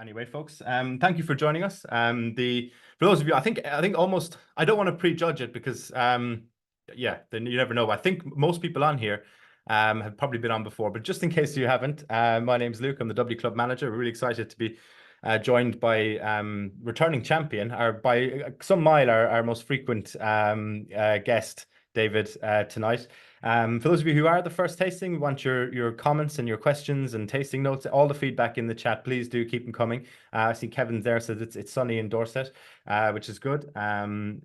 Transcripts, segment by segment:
Anyway, folks, thank you for joining us. For those of you, I think almost, I don't want to prejudge it because yeah, then you never know. I think most people on here have probably been on before, but just in case you haven't, my name's Luke. I'm the W Club manager. We're really excited to be joined by returning champion, or by some mile our most frequent guest, David, tonight. For those of you who are the first tasting, we want your comments and your questions and tasting notes, all the feedback in the chat. Please do keep them coming. I see Kevin's there, says it's sunny in Dorset, which is good.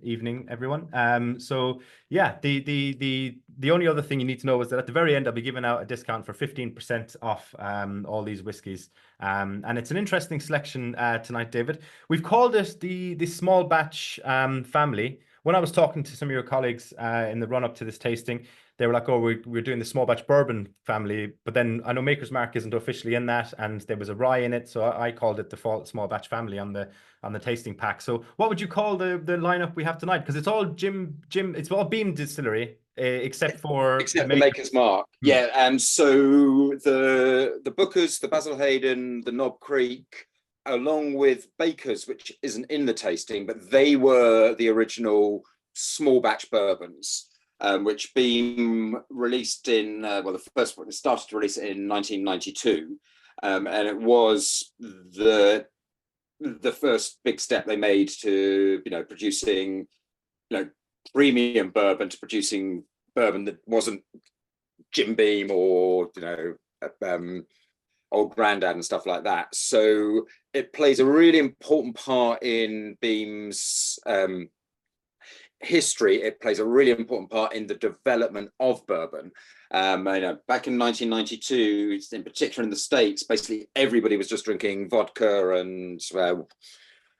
Evening, everyone. So yeah, the only other thing you need to know is that at the very end, I'll be giving out a discount for 15% off all these whiskies. And it's an interesting selection tonight, David. We've called it the Small Batch family. When I was talking to some of your colleagues in the run-up to this tasting, they were like, oh, we're doing the Small Batch Bourbon family. But then I know Maker's Mark isn't officially in that, and there was a rye in it. So I called it the Small Batch family on the tasting pack. So what would you call the lineup we have tonight? Because it's all it's all Beam Distillery, except the Maker's Mark. Yeah, and so the Bookers, the Basil Hayden, the Knob Creek, along with Baker's, which isn't in the tasting, but they were the original small batch bourbons, which Beam released in, well, the first one, it started to release it in 1992. And it was the first big step they made to, producing, premium bourbon, to producing bourbon that wasn't Jim Beam or, Old Grandad and stuff like that. So it plays a really important part in Beam's history. It plays a really important part in the development of bourbon. Back in 1992, in particular in the States, basically everybody was just drinking vodka and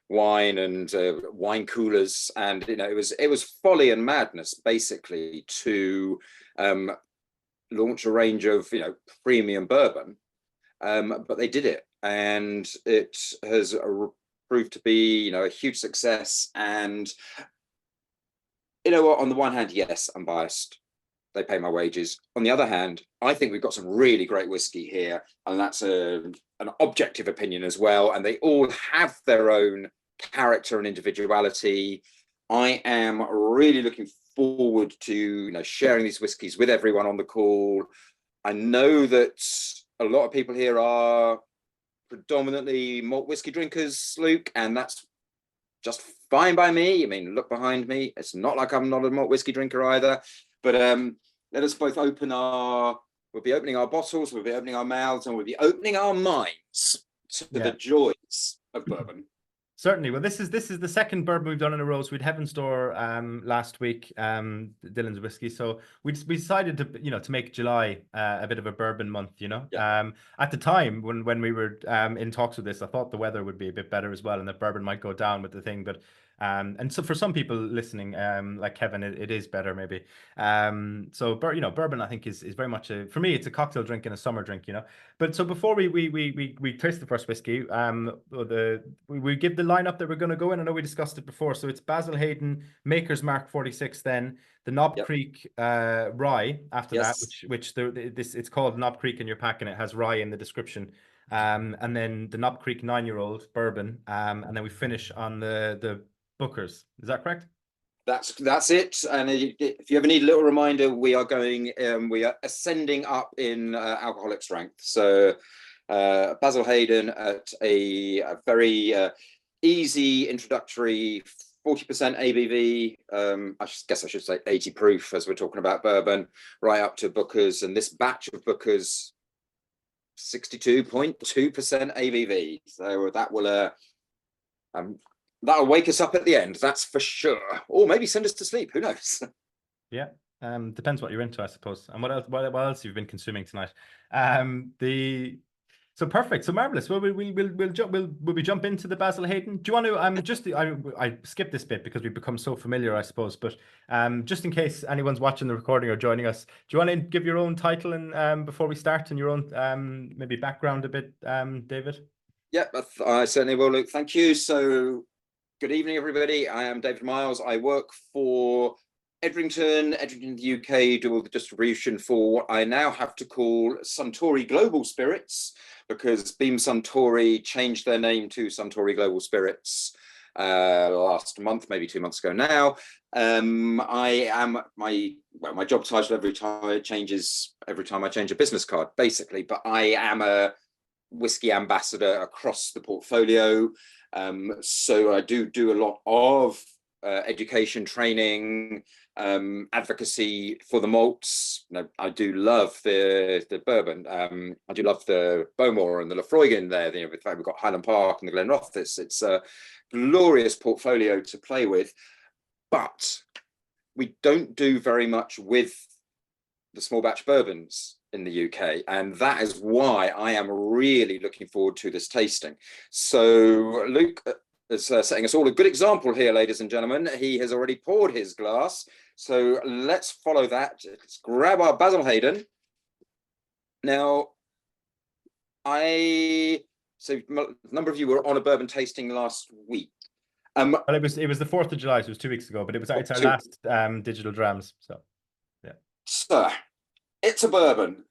wine and wine coolers, and it was folly and madness basically to launch a range of premium bourbon. But they did it, and it has proved to be, a huge success. And on the one hand, yes, I'm biased. They pay my wages. On the other hand, I think we've got some really great whiskey here, and that's an objective opinion as well. And they all have their own character and individuality. I am really looking forward to sharing these whiskies with everyone on the call. I know that a lot of people here are predominantly malt whiskey drinkers, Luke, and that's just fine by me. I mean, look behind me. It's not like I'm not a malt whiskey drinker either. But let us both we'll be opening our bottles, we'll be opening our mouths, and we'll be opening our minds to the joys of bourbon. Certainly. Well, this is the second bourbon we've done in a row. So we'd Heaven's Door last week, Dylan's whiskey. So we decided to make July a bit of a bourbon month. At the time when we were in talks with this, I thought the weather would be a bit better as well, and that bourbon might go down with the thing. But and so for some people listening, like Kevin, it is better maybe. So bourbon I think is very much for me, it's a cocktail drink and a summer drink. But so before we taste the first whiskey, we give the lineup that we're going to go in. I know we discussed it before. So it's Basil Hayden, Maker's Mark 46, then the Knob Creek rye after that, which it's called Knob Creek in your pack, and it has rye in the description. And then the Knob Creek 9-year-old bourbon, and then we finish on the Bookers. Is that correct? That's it. And if you ever need a little reminder, we are ascending up in alcoholic strength. So Basil Hayden at a very easy introductory 40% ABV. I guess I should say 80 proof as we're talking about bourbon, right up to Bookers. And this batch of Bookers, 62.2% ABV. So that will that'll wake us up at the end, that's for sure. Or maybe send us to sleep, who knows? Yeah, depends what you're into, I suppose. And what else have you been consuming tonight? So perfect, so marvelous. Well, will we jump into the Basil Hayden? Do you want to? I skipped this bit because we've become so familiar, I suppose. But just in case anyone's watching the recording or joining us, do you want to give your own title and before we start, and your own maybe background a bit, David? Yeah, I certainly will, Luke. Thank you. So, good evening, everybody. I am David Miles. I work for Edrington in the UK do all the distribution for what I now have to call Suntory Global Spirits, because Beam-Suntory changed their name to Suntory Global Spirits last month, maybe 2 months ago now. My job title every time I change a business card, basically, but I am a whiskey ambassador across the portfolio. So I do a lot of education, training, advocacy for the malts. I do love the bourbon. I do love the Bowmore and the Lafroigan there. In fact, we've got Highland Park and the Glenrothes. It's a glorious portfolio to play with, but we don't do very much with the small batch bourbons in the UK, and that is why I am really looking forward to this tasting. So Luke is setting us all a good example here, ladies and gentlemen. He has already poured his glass, so let's follow that. Let's grab our Basil Hayden. Now, so a number of you were on a bourbon tasting last week. Well, it was the 4th of July, so it was 2 weeks ago, but it's our last Digital Drams. So yeah. Sir, it's a bourbon.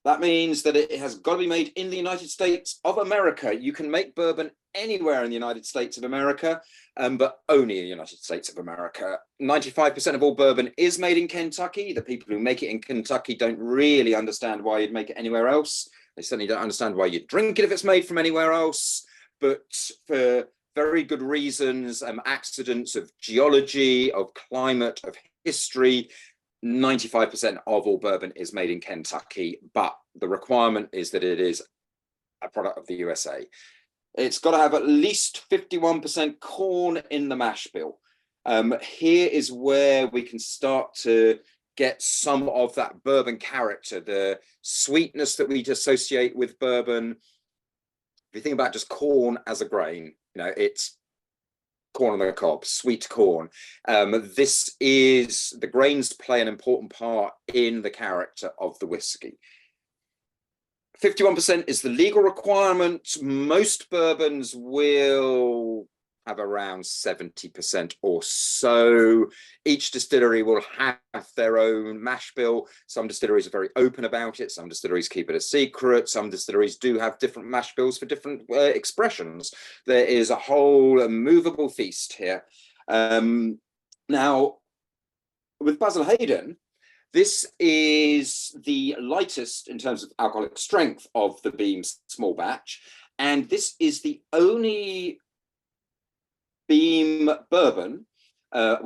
That means that it has got to be made in the United States of America. You can make bourbon anywhere in the United States of America, but only in the United States of America. 95% of all bourbon is made in Kentucky. The people who make it in Kentucky don't really understand why you'd make it anywhere else. They certainly don't understand why you'd drink it if it's made from anywhere else. But for very good reasons, accidents of geology, of climate, of history, 95% of all bourbon is made in Kentucky, but the requirement is that it is a product of the USA. It's got to have at least 51% corn in the mash bill. Here is where we can start to get some of that bourbon character, the sweetness that we associate with bourbon. If you think about just corn as a grain, it's corn on the cob, sweet corn. The grains play an important part in the character of the whiskey. 51% is the legal requirement. Most bourbons will have around 70% or so. Each distillery will have their own mash bill. Some distilleries are very open about it. Some distilleries keep it a secret. Some distilleries do have different mash bills for different expressions. There is a whole movable feast here. Now, with Basil Hayden, this is the lightest in terms of alcoholic strength of the Beam small batch. And this is the only Beam bourbon, I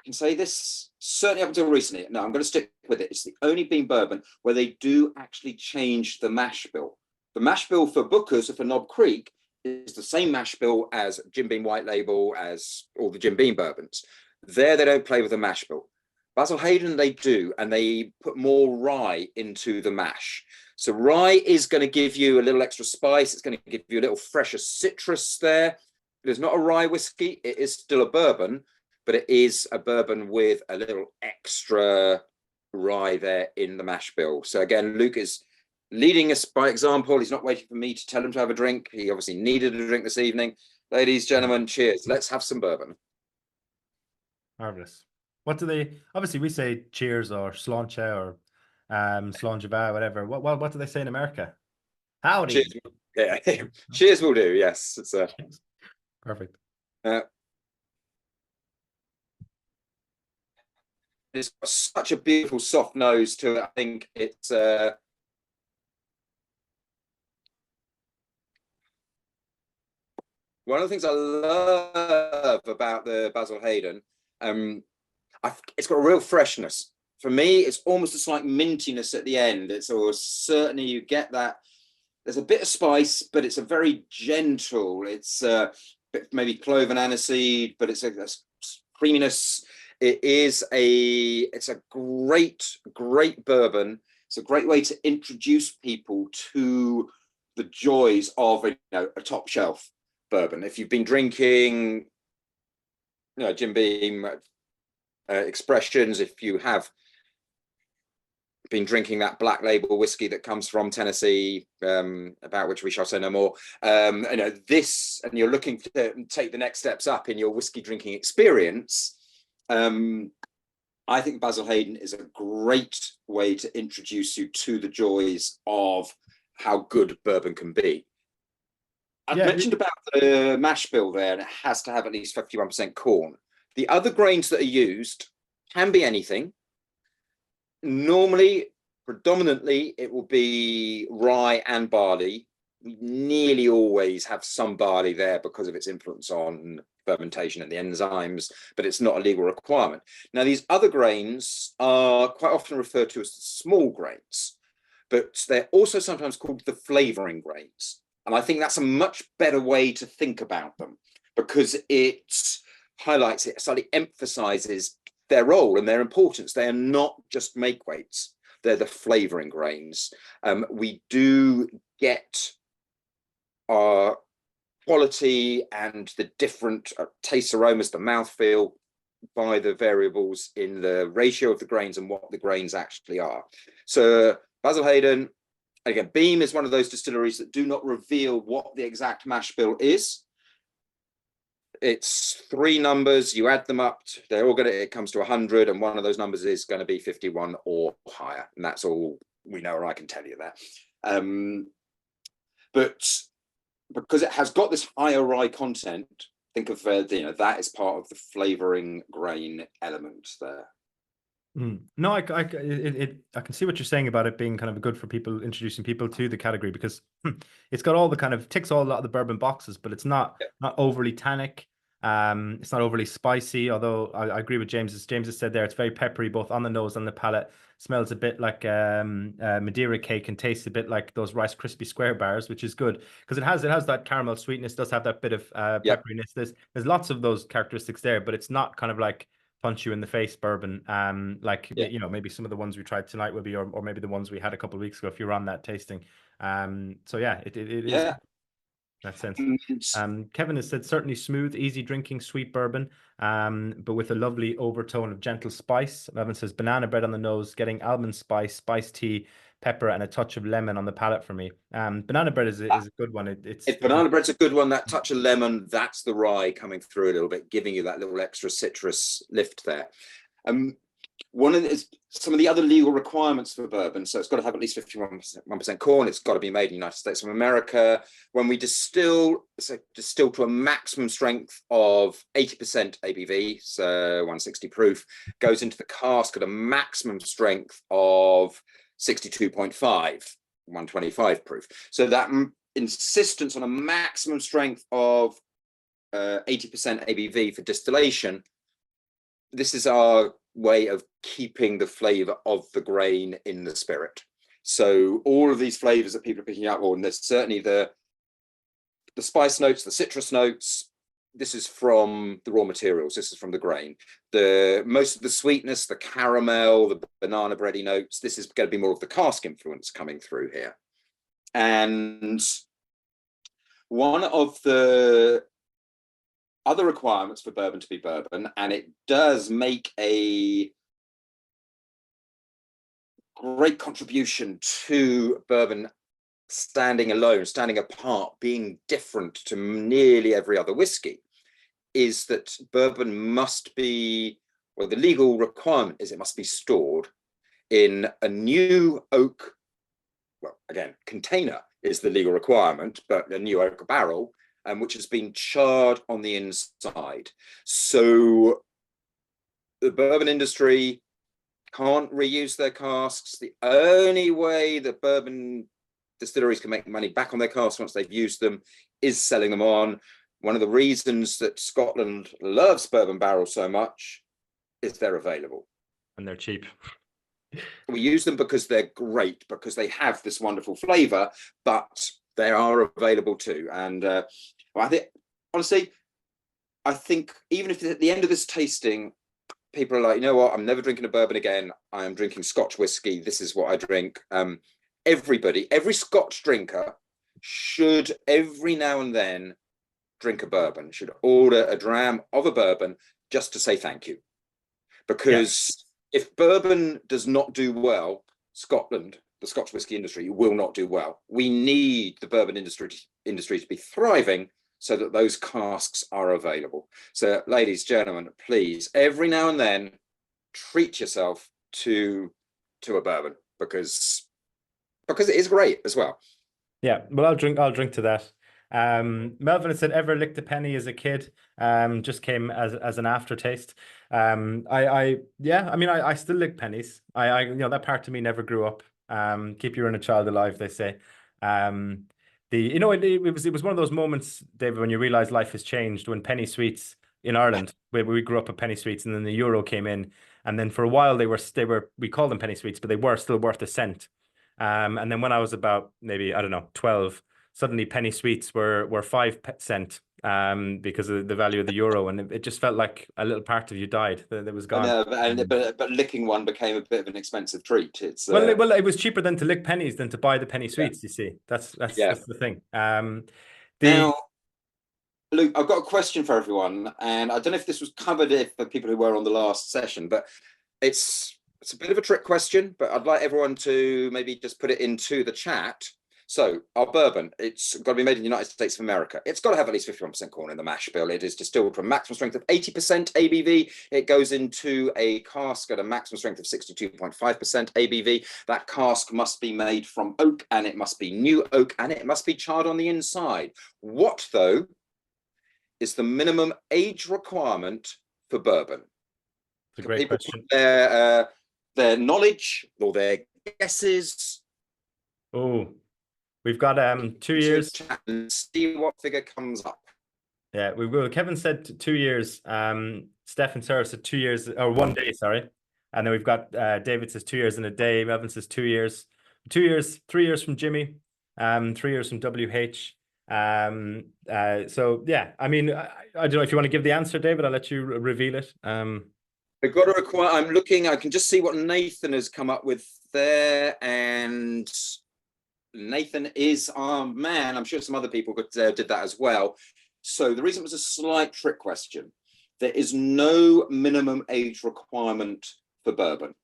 can say this certainly up until recently. No, I'm going to stick with it. It's the only Beam bourbon where they do actually change the mash bill. The mash bill for Booker's or for Knob Creek is the same mash bill as Jim Beam White Label, as all the Jim Beam bourbons. There, they don't play with the mash bill. Basil Hayden, they do, and they put more rye into the mash. So rye is going to give you a little extra spice. It's going to give you a little fresher citrus there. It is not a rye whiskey. It is still a bourbon, but it is a bourbon with a little extra rye there in the mash bill. So again, Luke is leading us by example. He's not waiting for me to tell him to have a drink. He obviously needed a drink this evening. Ladies, gentlemen, cheers. Let's have some bourbon. Marvelous. What do they, obviously we say cheers or sláinte or slánjava, whatever. What do they say in America? Howdy. Cheers. Yeah, cheers will do. Yes, it's perfect. It's got such a beautiful soft nose to it. I think it's one of the things I love about the Basil Hayden. It's got a real freshness. For me, it's almost a slight mintiness at the end. It's certainly you get that. There's a bit of spice, but it's a very gentle. It's maybe clove and aniseed, but it's a creaminess. It's a great bourbon. It's a great way to introduce people to the joys of a top shelf bourbon. If you've been drinking, Jim Beam expressions, if you have been drinking that black label whiskey that comes from Tennessee, about which we shall say no more, this, and you're looking to take the next steps up in your whiskey drinking experience, I think Basil Hayden is a great way to introduce you to the joys of how good bourbon can be. I've mentioned about the mash bill there, and it has to have at least 51% corn. The other grains that are used can be anything. Normally, predominantly, it will be rye and barley. We nearly always have some barley there because of its influence on fermentation and the enzymes, but it's not a legal requirement. Now, these other grains are quite often referred to as the small grains, but they're also sometimes called the flavoring grains. And I think that's a much better way to think about them, because it highlights, it slightly emphasizes their role and their importance. They are not just make weights, they're the flavoring grains. We do get our quality and the different taste, aromas, the mouthfeel by the variables in the ratio of the grains and what the grains actually are. So Basil Hayden, again, Beam is one of those distilleries that do not reveal what the exact mash bill is. It's 3 numbers, you add them up, they're all it comes to 100, and one of those numbers is going to be 51 or higher, and that's all we know, or I can tell you that. But because it has got this higher rye content, think of that is part of the flavoring grain element there. No, I can see what you're saying about it being kind of good for people, introducing people to the category, because it's got all the kind of ticks all a lot of the bourbon boxes, but it's not overly tannic. It's not overly spicy, although I agree with James. As James has said there, it's very peppery both on the nose and the palate. Smells a bit like Madeira cake and tastes a bit like those Rice Krispie square bars, which is good because it has that caramel sweetness, does have that bit of pepperiness. There's lots of those characteristics there, but it's not kind of like punch you in the face bourbon, maybe some of the ones we tried tonight will be, or maybe the ones we had a couple of weeks ago if you're on that tasting. So yeah, it is in that sense. Kevin has said certainly smooth, easy drinking, sweet bourbon, but with a lovely overtone of gentle spice. Evan says banana bread on the nose, getting almond spice, spiced tea, pepper, and a touch of lemon on the palate for me. Banana bread is a good one. Banana bread's a good one. That touch of lemon, that's the rye coming through a little bit, giving you that little extra citrus lift there. Some of the other legal requirements for bourbon, so it's got to have at least 51% corn, it's got to be made in the United States of America. When we distill to a maximum strength of 80% ABV, so 160 proof, goes into the cask at a maximum strength of 62.5, 125 proof. So that insistence on a maximum strength of 80% ABV for distillation, this is our way of keeping the flavor of the grain in the spirit. So all of these flavors that people are picking up, and there's certainly the spice notes, the citrus notes, this is from the raw materials, this is from the grain. Most of the sweetness, the caramel, the banana bready notes, this is going to be more of the cask influence coming through here. And one of the other requirements for bourbon to be bourbon, and it does make a great contribution to bourbon standing alone, standing apart, being different to nearly every other whiskey, is that bourbon must be, well, the legal requirement is it must be stored in a new oak, well, again, container is the legal requirement, but a new oak barrel, which has been charred on the inside. So the bourbon industry can't reuse their casks. The only way that bourbon distilleries can make money back on their casks once they've used them is selling them on. One of the reasons that Scotland loves bourbon barrels so much is they're available. And they're cheap. We use them because they're great, because they have this wonderful flavor, but they are available too. And I think, honestly, I think even if at the end of this tasting, people are like, you know what, I'm never drinking a bourbon again. I am drinking Scotch whiskey. This is what I drink. Every Scotch drinker should every now and then drink a bourbon, should order a dram of a bourbon just to say thank you. Because if bourbon does not do well, Scotland, the Scotch whiskey industry, will not do well. We need the bourbon industry to be thriving so that those casks are available. So ladies, gentlemen, please, every now and then, treat yourself to a bourbon, because it is great as well. Yeah, well, I'll drink to that. Melvin had said, ever licked a penny as a kid? Just came as an aftertaste. Yeah, I mean, I still lick pennies. You know, that part of me never grew up. Keep your inner child alive, they say. You know, it was one of those moments, David, when you realize life has changed, when penny sweets in Ireland, where we grew up with penny sweets, and then the euro came in, and then for a while they were we called them penny sweets, but they were still worth a cent. And then when I was about maybe, I don't know, 12, suddenly penny sweets were 5 cent because of the value of the euro, and it just felt like a little part of you died. That was gone. But licking one became a bit of an expensive treat. It's well, it was cheaper than to lick pennies than to buy the penny sweets. You see, that's the thing. Now, Luke, I've got a question for everyone, and I don't know if this was covered for people who were on the last session, but it's a bit of a trick question, but I'd like everyone to maybe just put it into the chat. So our bourbon, it's got to be made in the United States of America. It's got to have at least 51% corn in the mash bill. It is distilled from maximum strength of 80% ABV. It goes into a cask at a maximum strength of 62.5% ABV. That cask must be made from oak, and it must be new oak, and it must be charred on the inside. What, though, is the minimum age requirement for bourbon? It's a great question. Their knowledge or their guesses. Oh, we've got 2 years. See what figure comes up. Yeah, we will. Kevin said 2 years. Steph and Sarah said 2 years, or 1 day, sorry. And then we've got David says 2 years and a day. Melvin says 2 years. 2 years, 3 years from Jimmy, 3 years from WH. So yeah, I mean, I don't know if you want to give the answer, David. I'll let you reveal it. I've got to require. I'm looking. I can just see what Nathan has come up with there, and Nathan is our man. I'm sure some other people did that as well. So the reason it was a slight trick question, there is no minimum age requirement for bourbon.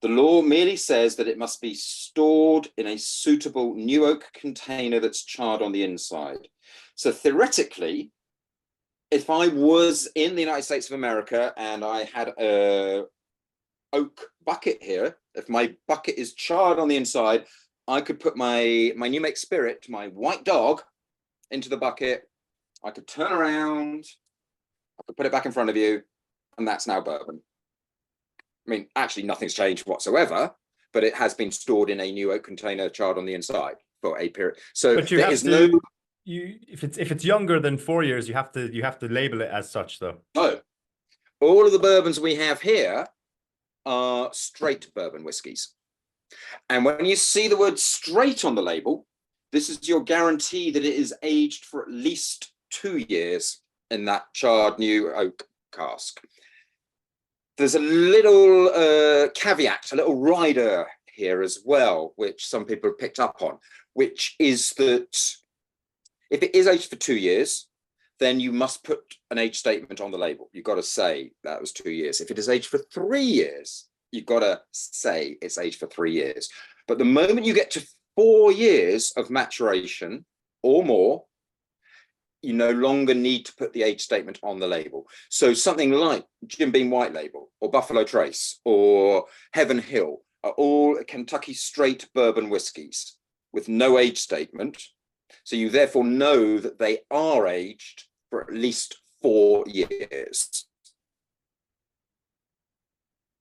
The law merely says that it must be stored in a suitable new oak container that's charred on the inside. So theoretically, if I was in the United States of America and I had a oak bucket here, if my bucket is charred on the inside, I could put my new make spirit, my white dog, into the bucket. I could turn around, I could put it back in front of you, and that's now bourbon. I mean, actually, nothing's changed whatsoever, but it has been stored in a new oak container charred on the inside for a period. So but there is no. If it's younger than 4 years, you have to label it as such, though. No, all of the bourbons we have here are straight bourbon whiskies, and when you see the word straight on the label, this is your guarantee that it is aged for at least 2 years in that charred new oak cask. There's a little caveat, a little rider here as well, which some people have picked up on, which is that if it is aged for 2 years, then you must put an age statement on the label. You've got to say that was 2 years. If it is aged for 3 years, you've got to say it's aged for 3 years. But the moment you get to 4 years of maturation or more, you no longer need to put the age statement on the label. So something like Jim Beam White Label or Buffalo Trace or Heaven Hill are all Kentucky straight bourbon whiskies with no age statement. So you therefore know that they are aged for at least 4 years.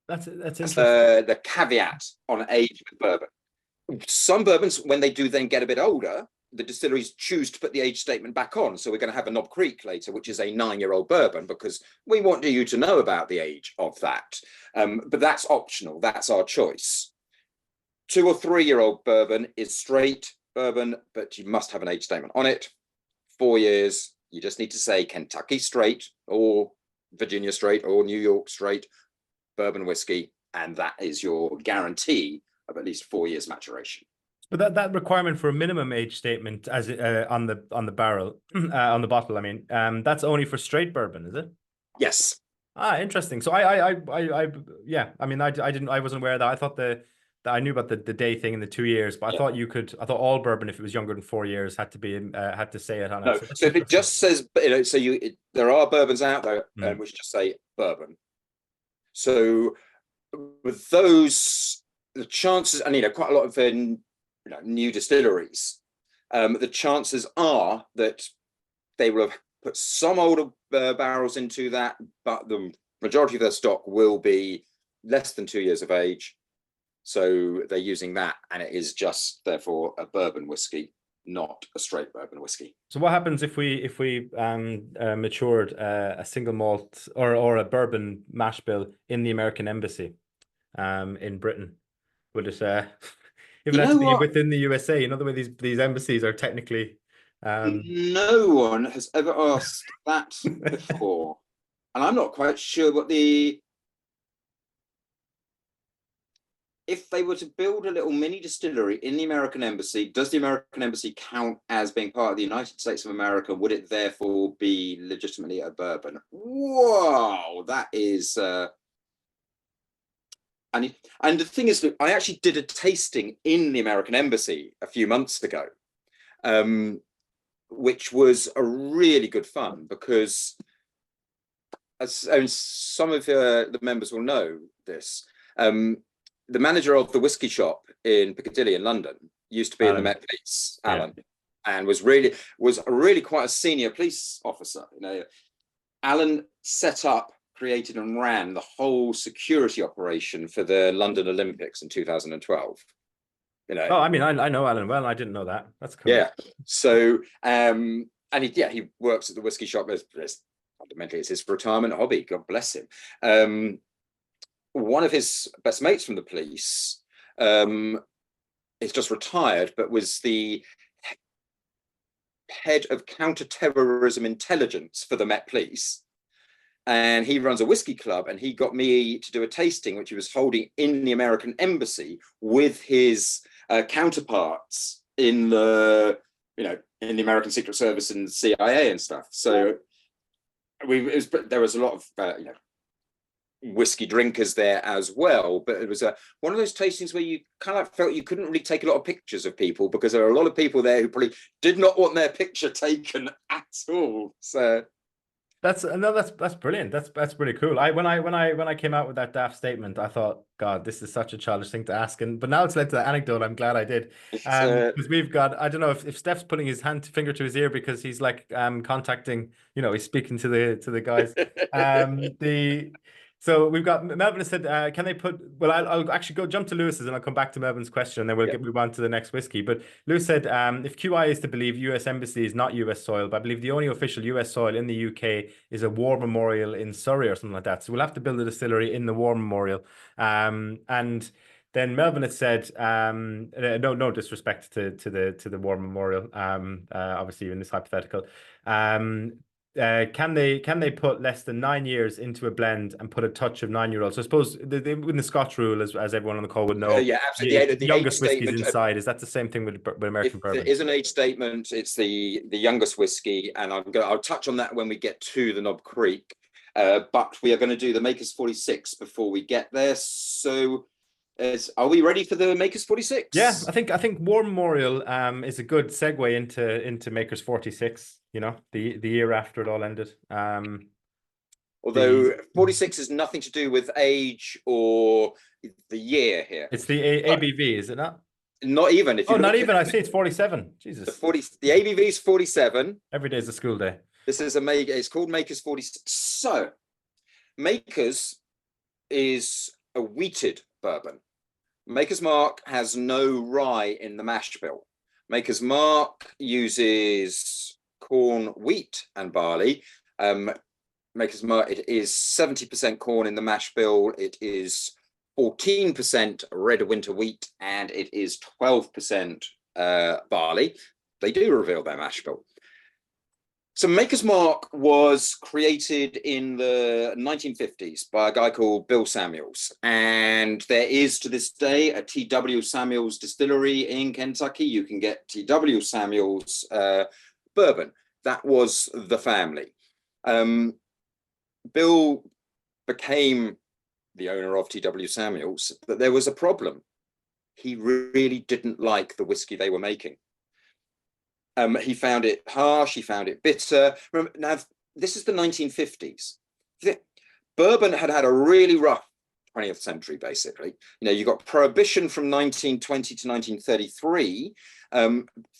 That's interesting. The caveat on age with bourbon. Some bourbons, when they do then get a bit older, the distilleries choose to put the age statement back on. So we're going to have a Knob Creek later, which is a 9-year-old bourbon, because we want you to know about the age of that. But that's optional. That's our choice. 2 or 3-year-old bourbon is straight bourbon, but you must have an age statement on it. 4 years, you just need to say Kentucky straight or Virginia straight or New York straight bourbon whiskey, and that is your guarantee of at least 4 years maturation. But that requirement for a minimum age statement as on the barrel on the bottle, I mean, that's only for straight bourbon, is it? Yes. Interesting. So yeah, I mean, I wasn't aware of that. I thought the I knew about the day thing in the 2 years, but I thought I thought all bourbon, if it was younger than 4 years, had to say it on it. No, so if it just says, there are bourbons out there which just say bourbon. So with those, the chances, and quite a lot of new distilleries, the chances are that they will have put some older barrels into that, but the majority of their stock will be less than 2 years of age. So they're using that, and it is just therefore a bourbon whiskey, not a straight bourbon whiskey. So what happens if we matured a single malt or a bourbon mash bill in the American embassy in Britain? Would it if it had to be within the USA? The way these embassies are technically no one has ever asked that before, and I'm not quite sure what if they were to build a little mini distillery in the American embassy, does the American embassy count as being part of the United States of America? Would it therefore be legitimately a bourbon? Whoa, that is and the thing is, I actually did a tasting in the American embassy a few months ago, which was a really good fun, because as some of the members will know this, the manager of the whiskey shop in Piccadilly in London used to be in the Met Police, Alan, and was really quite a senior police officer. Alan set up, created and ran the whole security operation for the London Olympics in 2012. Oh, I mean, I know Alan well. I didn't know that. That's cool. Yeah. So, and he works at the whiskey shop as fundamentally it's his retirement hobby. God bless him. One of his best mates from the police is just retired, but was the head of counter-terrorism intelligence for the Met Police. And he runs a whiskey club, and he got me to do a tasting, which he was holding in the American embassy with his counterparts in the American Secret Service and CIA and stuff. So there was a lot of whiskey drinkers there as well, but it was one of those tastings where you kind of felt you couldn't really take a lot of pictures of people, because there are a lot of people there who probably did not want their picture taken at all. So that's brilliant. That's pretty cool. When I came out with that daft statement, I thought, God, this is such a childish thing to ask. But now it's led to the anecdote. I'm glad I did. Because we've got, I don't know if Steph's putting his finger to his ear because he's like contacting, he's speaking to the guys. So we've got Melvin has said, can they put? Well, I'll actually jump to Lewis's, and I'll come back to Melvin's question, and then we'll move on to the next whiskey. But Lewis said, if QI is to believe, US Embassy is not US soil, but I believe the only official US soil in the UK is a war memorial in Surrey or something like that. So we'll have to build a distillery in the war memorial. And then Melvin had said, no disrespect to the war memorial, obviously in this hypothetical. Can they put less than 9 years into a blend and put a touch of 9-year-old? So I suppose in the Scotch rule, as everyone on the call would know, absolutely. The youngest whiskey is inside. Is that the same thing with American bourbon? There is an age statement. It's the youngest whiskey, and I'll touch on that when we get to the Knob Creek. But we are going to do the Maker's 46 before we get there. So, are we ready for the Maker's 46? Yeah, I think War Memorial is a good segue into Maker's 46. The year after it all ended. Although 46 has nothing to do with age or the year here. It's the ABV, is it not? Not even. Not even. I say it's 47. Jesus. The ABV is 47. Every day is a school day. This is it's called Maker's 46. So, Maker's is a wheated bourbon. Maker's Mark has no rye in the mash bill. Maker's Mark uses corn, wheat, and barley. Maker's Mark, it is 70% corn in the mash bill. It is 14% red winter wheat, and it is 12% barley. They do reveal their mash bill. So Maker's Mark was created in the 1950s by a guy called Bill Samuels. And there is, to this day, a T.W. Samuels distillery in Kentucky. You can get T.W. Samuels bourbon. That was the family. Bill became the owner of T.W. Samuels, but there was a problem. he really didn't like the whiskey they were making. He found it harsh, he found it bitter. Remember, now, this is the 1950s. Bourbon had had a really rough 20th century, basically. You know, you got prohibition from 1920 to 1933.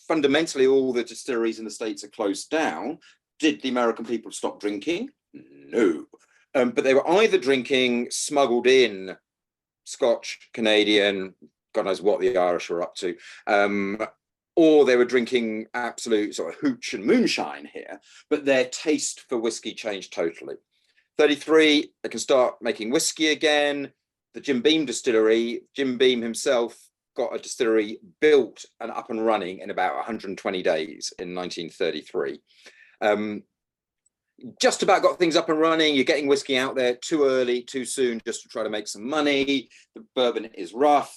Fundamentally, all the distilleries in the States are closed down. Did the American people stop drinking? No. But they were either drinking smuggled in Scotch, Canadian, God knows what the Irish were up to, or they were drinking absolute sort of hooch and moonshine here, but their taste for whiskey changed totally. 33, they can start making whiskey again. The Jim Beam distillery, Jim Beam himself got a distillery built and up and running in about 120 days in 1933. Just about got things up and running. You're getting whiskey out there too early, too soon, just to try to make some money. The bourbon is rough.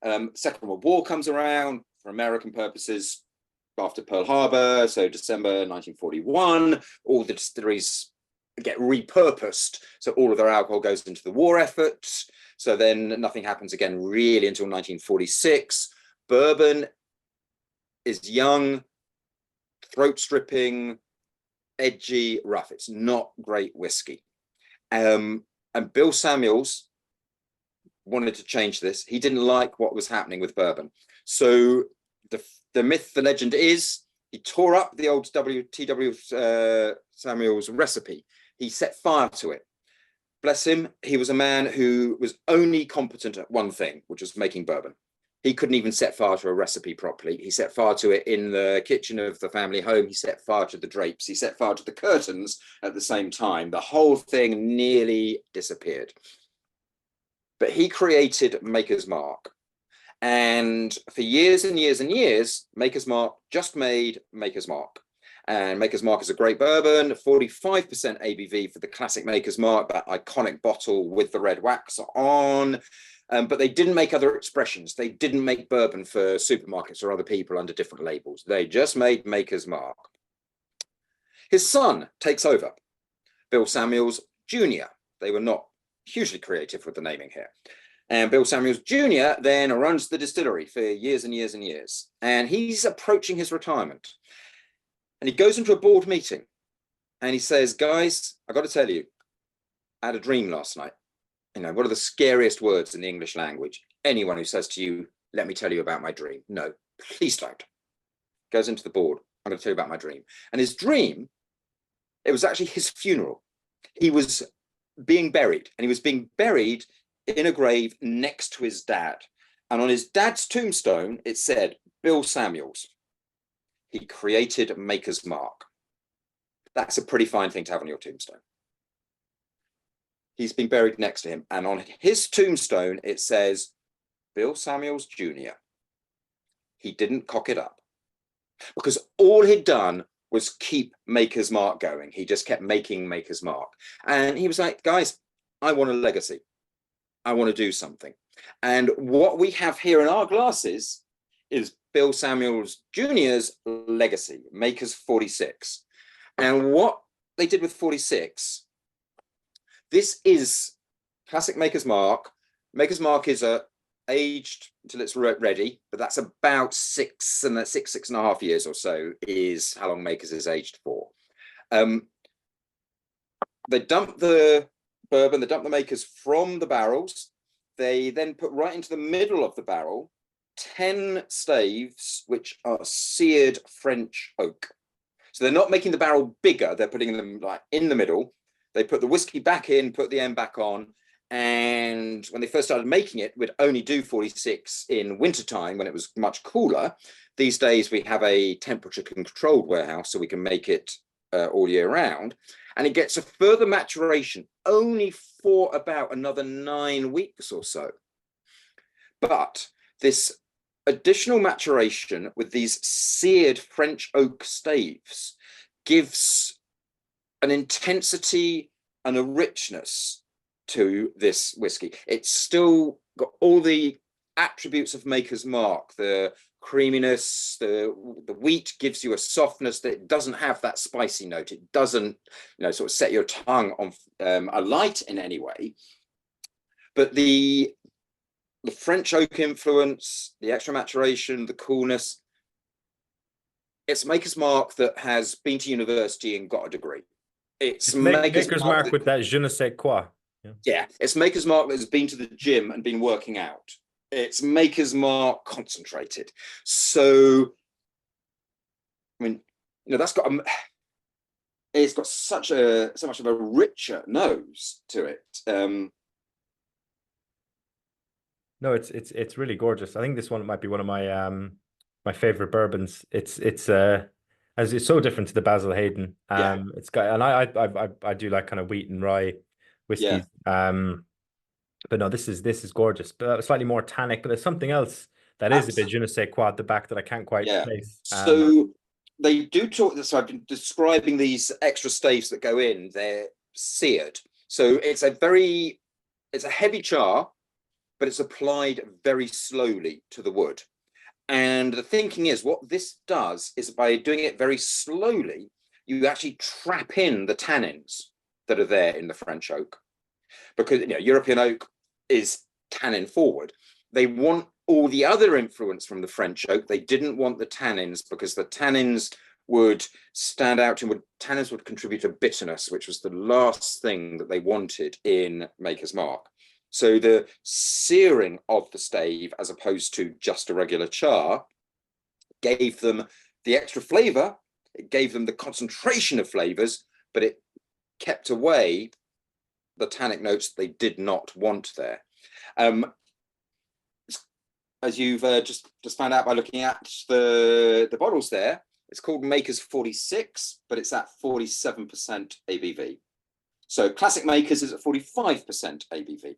Second World War comes around for American purposes after Pearl Harbor, so December 1941. All the distilleries get repurposed, so all of their alcohol goes into the war effort. So then nothing happens again really until 1946. Bourbon is young, throat stripping, edgy, rough. It's not great whiskey. And Bill Samuels wanted to change this. He didn't like what was happening with bourbon. So the myth, the legend is, he tore up the old T.W. Samuels recipe. He set fire to it. Bless him, he was a man who was only competent at one thing, which was making bourbon. He couldn't even set fire to a recipe properly. He set fire to it in the kitchen of the family home. He set fire to the drapes. He set fire to the curtains at the same time. The whole thing nearly disappeared. But he created Maker's Mark. And for years and years and years, Maker's Mark just made Maker's Mark. And Maker's Mark is a great bourbon, 45% ABV for the classic Maker's Mark, that iconic bottle with the red wax on. But they didn't make other expressions. They didn't make bourbon for supermarkets or other people under different labels. They just made Maker's Mark. His son takes over, Bill Samuels Jr. They were not hugely creative with the naming here. And Bill Samuels Jr. then runs the distillery for years and years and years. And he's approaching his retirement. And he goes into a board meeting and he says, guys, I got to tell you, I had a dream last night. You know, what are the scariest words in the English language? Anyone who says to you, let me tell you about my dream. No, please don't. Goes into the board. I'm going to tell you about my dream. And his dream, it was actually his funeral. He was being buried, and he was being buried in a grave next to his dad. And on his dad's tombstone, it said, Bill Samuels. He created Maker's Mark. That's a pretty fine thing to have on your tombstone. He's been buried next to him. And on his tombstone, it says, Bill Samuels Jr. He didn't cock it up, because all he'd done was keep Maker's Mark going. He just kept making Maker's Mark. And he was like, guys, I want a legacy. I want to do something. And what we have here in our glasses is Bill Samuels Jr.'s legacy, Maker's 46. And what they did with 46, this is classic Maker's Mark. Maker's Mark is aged until it's ready, but that's about six and a half years or so is how long Maker's is aged for. They dump the bourbon, they dump the Maker's from the barrels. They then put right into the middle of the barrel 10 staves, which are seared French oak. So they're not making the barrel bigger, they're putting them like in the middle. They put the whiskey back in, put the end back on. And when they first started making it, we'd only do 46 in wintertime when it was much cooler. These days we have a temperature controlled warehouse, so we can make it all year round. And it gets a further maturation only for about another 9 weeks or so. But this additional maturation with these seared French oak staves gives an intensity and a richness to this whiskey. It's still got all the attributes of Maker's Mark, the creaminess, the wheat gives you a softness that it doesn't have that spicy note. It doesn't, sort of set your tongue on alight in any way. But the the French oak influence, the extra maturation, the coolness. It's Maker's Mark that has been to university and got a degree. It's Maker's Mark with that je ne sais quoi. Yeah, it's Maker's Mark that has been to the gym and been working out. It's Maker's Mark concentrated. So, I mean, that's got it's got so much of a richer nose to it. No, it's really gorgeous. I think this one might be one of my my favorite bourbons. It's as it's so different to the Basil Hayden. It's got, and I do like kind of wheat and rye whiskeys. But no, this is gorgeous. But slightly more tannic. But there's something else that is a bit je ne sais quoi at the back that I can't quite place. So they do talk. So I've been describing these extra staves that go in. They're seared. So it's a heavy char, but it's applied very slowly to the wood. And the thinking is, what this does is by doing it very slowly, you actually trap in the tannins that are there in the French oak. Because European oak is tannin forward. They want all the other influence from the French oak. They didn't want the tannins because the tannins would stand out and tannins would contribute to bitterness, which was the last thing that they wanted in Maker's Mark. So the searing of the stave, as opposed to just a regular char, gave them the extra flavor. It gave them the concentration of flavors, but it kept away the tannic notes they did not want there. As you've just found out by looking at the bottles there, it's called Maker's 46, but it's at 47% ABV. So classic Maker's is at 45% ABV.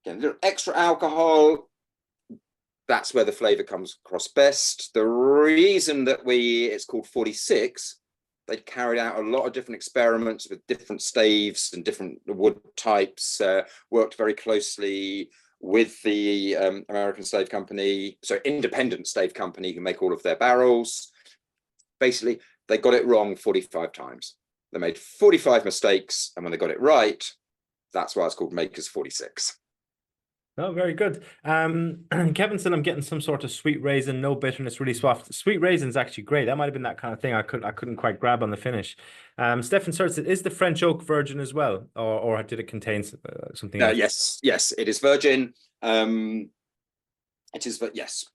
Again, a little extra alcohol. That's where the flavor comes across best. The reason that it's called 46, they carried out a lot of different experiments with different staves and different wood types, worked very closely with the American stave company, so independent stave company who make all of their barrels. Basically, they got it wrong 45 times. They made 45 mistakes, and when they got it right, that's why it's called Maker's 46. Oh, very good. Kevin said I'm getting some sort of sweet raisin, no bitterness, really soft. Sweet raisin's actually great. That might have been that kind of thing I couldn't quite grab on the finish. Stefan Sir said, is the French oak virgin as well, or did it contain something else? Yes, it is virgin. It is, but yes.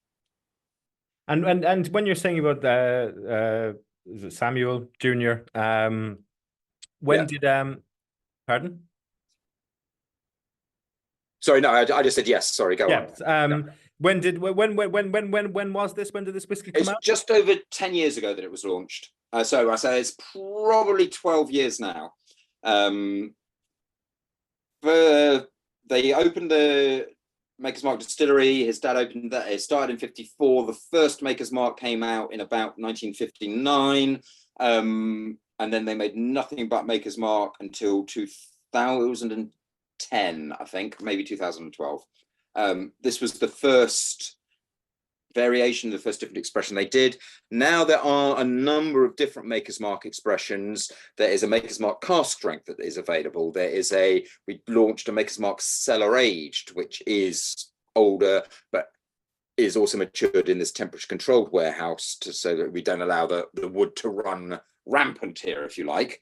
And when you're saying about is it Samuel Jr. When did pardon? Sorry, no, I just said yes. Sorry, go on. When was this? When did this whiskey come out? It's just over 10 years ago that it was launched. So I say it's probably 12 years now. They opened the Maker's Mark distillery. His dad opened that. It started in 1954. The first Maker's Mark came out in about 1959. And then they made nothing but Maker's Mark until 2010, I think, maybe 2012. This was the first variation, the first different expression they did. Now there are a number of different Maker's Mark expressions. There is a Maker's Mark cask strength that is available. We launched a Maker's Mark cellar aged, which is older, but is also matured in this temperature controlled warehouse so that we don't allow the wood to run rampant here, if you like.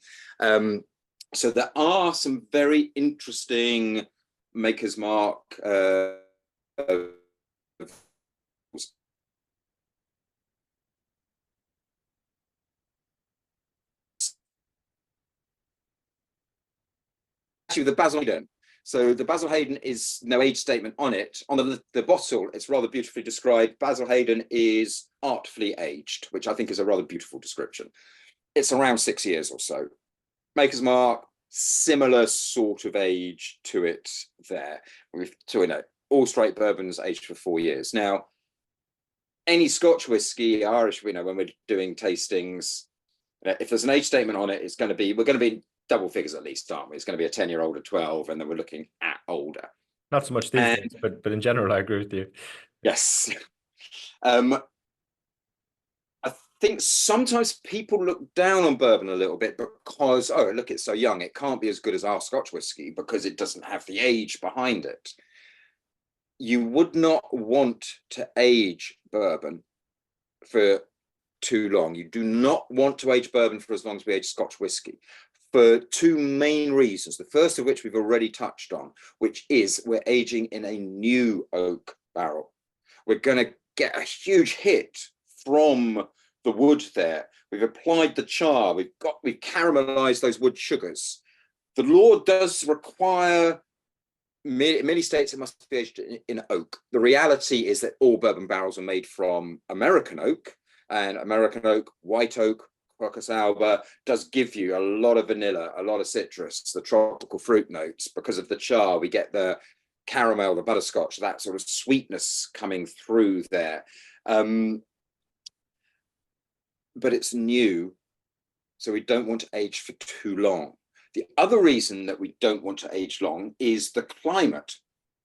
So there are some very interesting Maker's Mark actually the Basil Hayden. So the Basil Hayden is no age statement on it. On the bottle, it's rather beautifully described. Basil Hayden is artfully aged, which I think is a rather beautiful description. It's around 6 years or so. Maker's Mark, similar sort of age to it there. All straight bourbons aged for 4 years. Now, any Scotch whiskey, Irish, when we're doing tastings, if there's an age statement on it, we're going to be double figures at least, aren't we? It's going to be a 10-year-old, a 12, and then we're looking at older. Not so much these days, but in general, I agree with you. Yes. I think sometimes people look down on bourbon a little bit because, oh, look, it's so young. It can't be as good as our Scotch whiskey because it doesn't have the age behind it. you would not want to age bourbon for too long. You do not want to age bourbon for as long as we age Scotch whiskey, for two main reasons. The first of which we've already touched on, which is we're aging in a new oak barrel. We're going to get a huge hit from the wood there. We've applied the char, we've caramelized those wood sugars. The law does require, merely states it must be aged in oak. The reality is that all bourbon barrels are made from American oak, and American oak, white oak, Quercus alba does give you a lot of vanilla, a lot of citrus, the tropical fruit notes. Because of the char, we get the caramel, the butterscotch, that sort of sweetness coming through there. But it's new, so we don't want to age for too long. The other reason that we don't want to age long is the climate,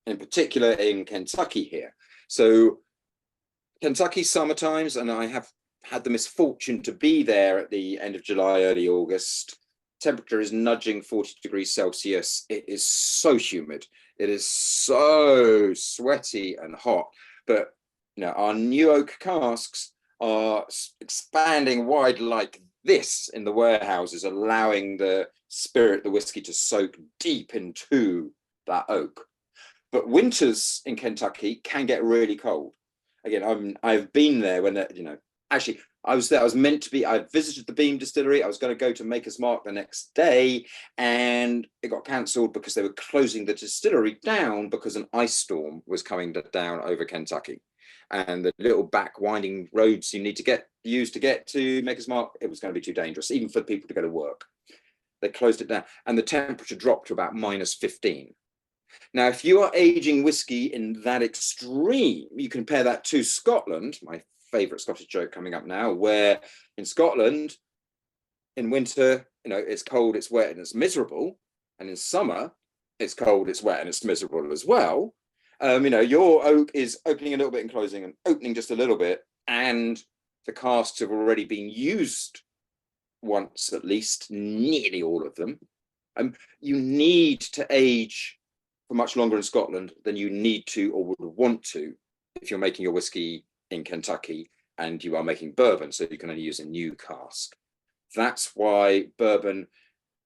in particular in Kentucky here. So Kentucky summer times, and I have had the misfortune to be there at the end of July, early August. Temperature is nudging 40 degrees Celsius. It is so humid. It is so sweaty and hot. But our new oak casks are expanding wide like this in the warehouses, allowing the spirit, the whiskey, to soak deep into that oak. But winters in Kentucky can get really cold. Again, I've been there when, actually, I was there. I was meant to be. I visited the Beam distillery. I was going to go to Maker's Mark the next day, and it got cancelled because they were closing the distillery down because an ice storm was coming down over Kentucky. And the little back winding roads you need to use to get to Maker's Mark, it was going to be too dangerous, even for people to go to work. They closed it down, and the temperature dropped to about -15. Now, if you are aging whiskey in that extreme, you compare that to Scotland, my favorite Scottish joke coming up now, where in Scotland, in winter, it's cold, it's wet, and it's miserable. And in summer, it's cold, it's wet, and it's miserable as well. Your oak is opening a little bit and closing and opening just a little bit. And the casks have already been used once, at least, nearly all of them. You need to age for much longer in Scotland than you need to or would want to if you're making your whiskey in Kentucky and you are making bourbon, so you can only use a new cask. That's why bourbon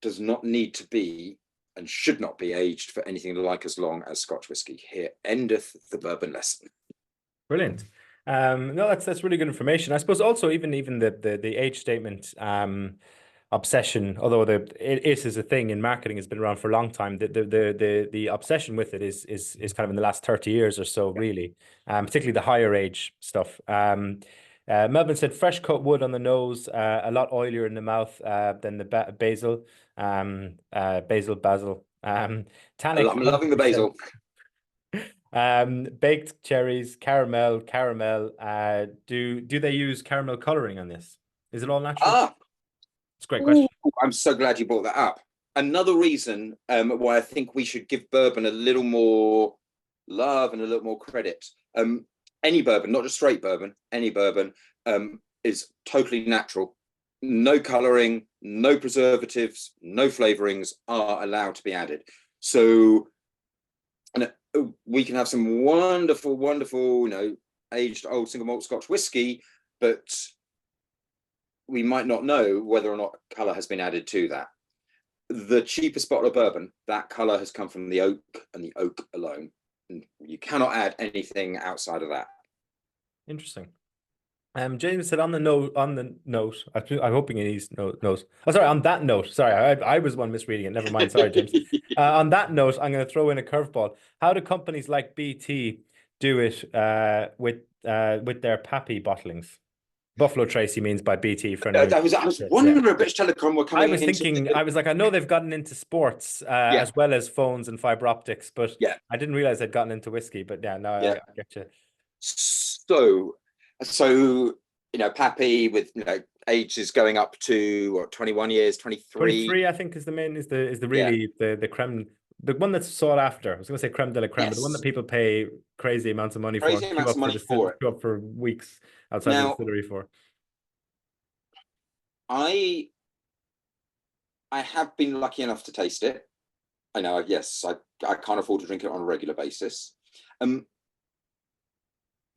does not need to be and should not be aged for anything like as long as Scotch whiskey. Here endeth the bourbon lesson. Brilliant. No, that's really good information. I suppose also even the age statement obsession, although it is a thing in marketing, has been around for a long time. The obsession with it is kind of in the last 30 years or so, really, particularly the higher age stuff. Melvin said fresh cut wood on the nose, a lot oilier in the mouth than the basil. Basil. Tannic, I'm loving the basil. Baked cherries, caramel. Do they use caramel coloring on this? Is it all natural? It's a great question. I'm so glad you brought that up. Another reason why I think we should give bourbon a little more love and a little more credit. Any bourbon, not just straight bourbon, any bourbon is totally natural. No coloring, no preservatives, no flavorings are allowed to be added. So we can have some wonderful, aged old single malt Scotch whiskey, but we might not know whether or not color has been added to that. The cheapest bottle of bourbon, that color has come from the oak and the oak alone. And you cannot add anything outside of that. Interesting. James said on the note, I'm hoping he's note. Oh, sorry, on that note, sorry, I was one misreading it. Never mind. Sorry, James. On that note, I'm going to throw in a curveball. How do companies like BT do it with their Pappy bottlings? Buffalo Trace, he means by BT. For I was wondering if British Telecom were coming. I was like, I know they've gotten into sports as well as phones and fiber optics, but I didn't realize they'd gotten into whiskey. But I get you. So Pappy with ages going up to 21 years, 23. 23, I think, is the main the creme, the one that's sought after. I was going to say creme de la creme, but the one that people pay crazy amounts of money for, queue up for weeks outside the distillery for. I have been lucky enough to taste it. I know, yes, I can't afford to drink it on a regular basis.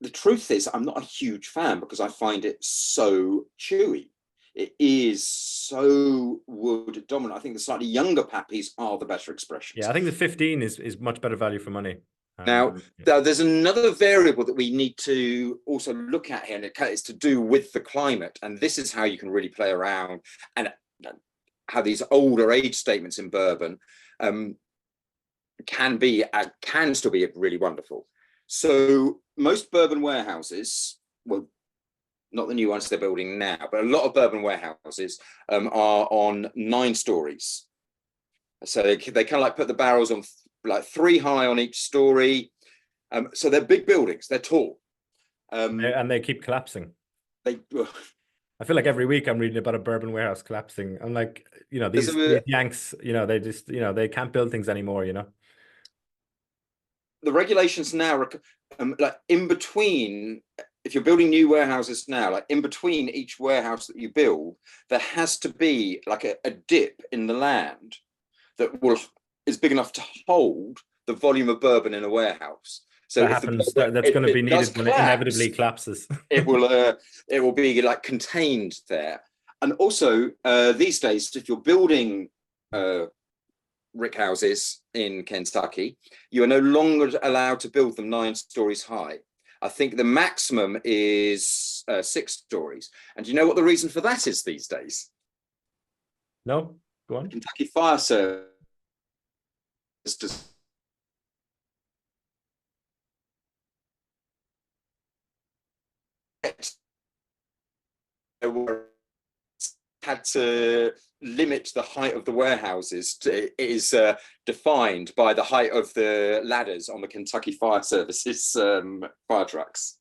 the truth is, I'm not a huge fan because I find it so chewy. It is so wood dominant. I think the slightly younger Pappies are the better expressions. Yeah, I think the 15 is much better value for money. Now, there's another variable that we need to also look at here, and it's to do with the climate. And this is how you can really play around and how these older age statements in bourbon can still be really wonderful. So most bourbon warehouses, well, not the new ones they're building now, but a lot of bourbon warehouses are on 9 stories. So they kind of like put the barrels on like 3 high on each story. So they're big buildings, they're tall. And they keep collapsing. I feel like every week I'm reading about a bourbon warehouse collapsing. I'm like, these Yanks, they just, they can't build things anymore, The regulations now, like in between, if you're building new warehouses now, like in between each warehouse that you build, there has to be like a dip in the land that is big enough to hold the volume of bourbon in a warehouse. So that happens, that's going to be needed when it inevitably collapses. it will be like contained there. And also these days, if you're building rick houses in Kentucky, you are no longer allowed to build them 9 stories high. I think the maximum is 6 stories. And do you know what the reason for that is these days? No, go on. Kentucky Fire Service had to limit the height of the warehouses. It is defined by the height of the ladders on the Kentucky Fire Service's fire trucks.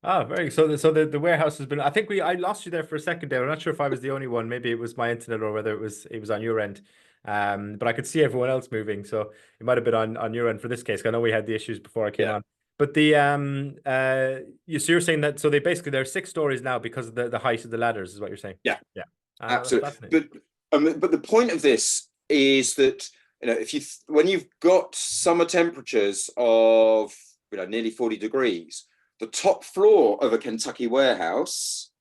Oh, very so the warehouse has been, I think I lost you there for a second there. I'm not sure if I was the only one. Maybe it was my internet or whether it was on your end. But I could see everyone else moving, so it might have been on your end for this case. I know we had the issues before I came on. But the so you're saying that they're 6 stories now because of the height of the ladders, is what you're saying? Yeah. Absolutely. But the point of this is that when you've got summer temperatures of nearly 40 degrees, the top floor of a Kentucky warehouse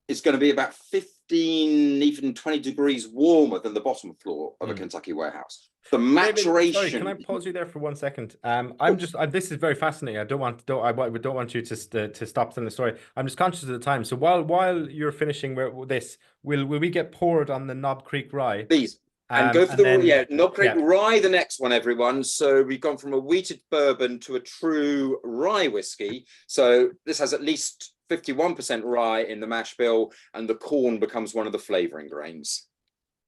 is going to be about 15, even 20 degrees warmer than the bottom floor of a Kentucky warehouse. The maturation. Sorry, can I pause you there for 1 second? This is very fascinating. I don't want you to stop telling the story. I'm just conscious of the time. So while you're finishing this, will we get poured on the Knob Creek Rye? Please. And go for Knob Creek Rye, the next one, everyone. So we've gone from a wheated bourbon to a true rye whiskey. So this has at least 51% rye in the mash bill, and the corn becomes one of the flavoring grains.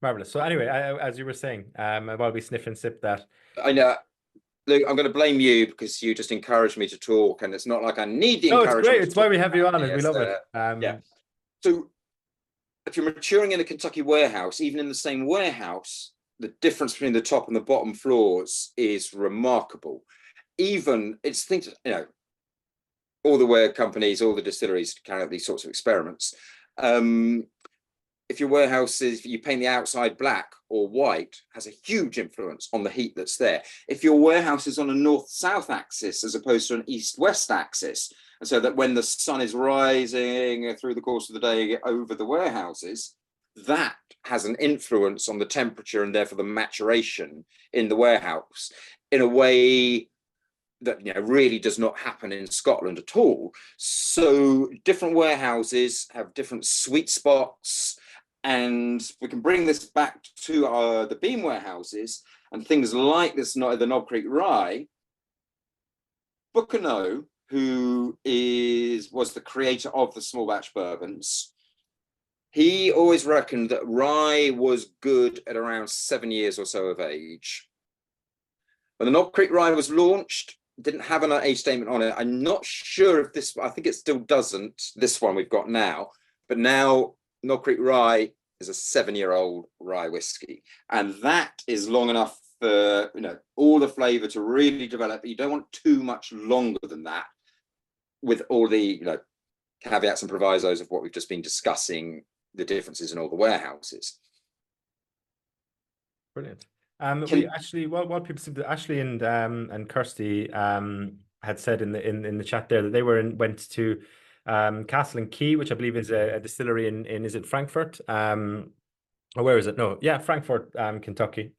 Marvelous. So anyway, as you were saying, while we sniff and sip that, I know. Luke, I'm going to blame you because you just encouraged me to talk, and it's not like I need the encouragement. It's great. It's why we have you on, and we love it. So if you're maturing in a Kentucky warehouse, even in the same warehouse, the difference between the top and the bottom floors is remarkable. Even all the ware companies, all the distilleries carry out these sorts of experiments. If your warehouse is, you paint the outside black or white, has a huge influence on the heat that's there. If your warehouse is on a north-south axis as opposed to an east-west axis, and so that when the sun is rising through the course of the day over the warehouses, that has an influence on the temperature and therefore the maturation in the warehouse in a way that really does not happen in Scotland at all. So different warehouses have different sweet spots, and we can bring this back to the Beam warehouses and things like this, the Knob Creek Rye. Bucano, who was the creator of the small batch bourbons, he always reckoned that rye was good at around 7 years or so of age. When the Knob Creek Rye was launched, didn't have an age statement on it. I'm not sure if I think it still doesn't, this one we've got now, but now Knob Creek Rye is a 7-year-old rye whiskey. And that is long enough for, all the flavor to really develop. You don't want too much longer than that, with all the, caveats and provisos of what we've just been discussing, the differences in all the warehouses. Brilliant. We actually, while people seem to, Ashley and Kirsty had said in the chat there that they went to Castle and Key, which I believe is a distillery in is it Frankfurt? Or where is it? No, yeah, Frankfurt, Kentucky.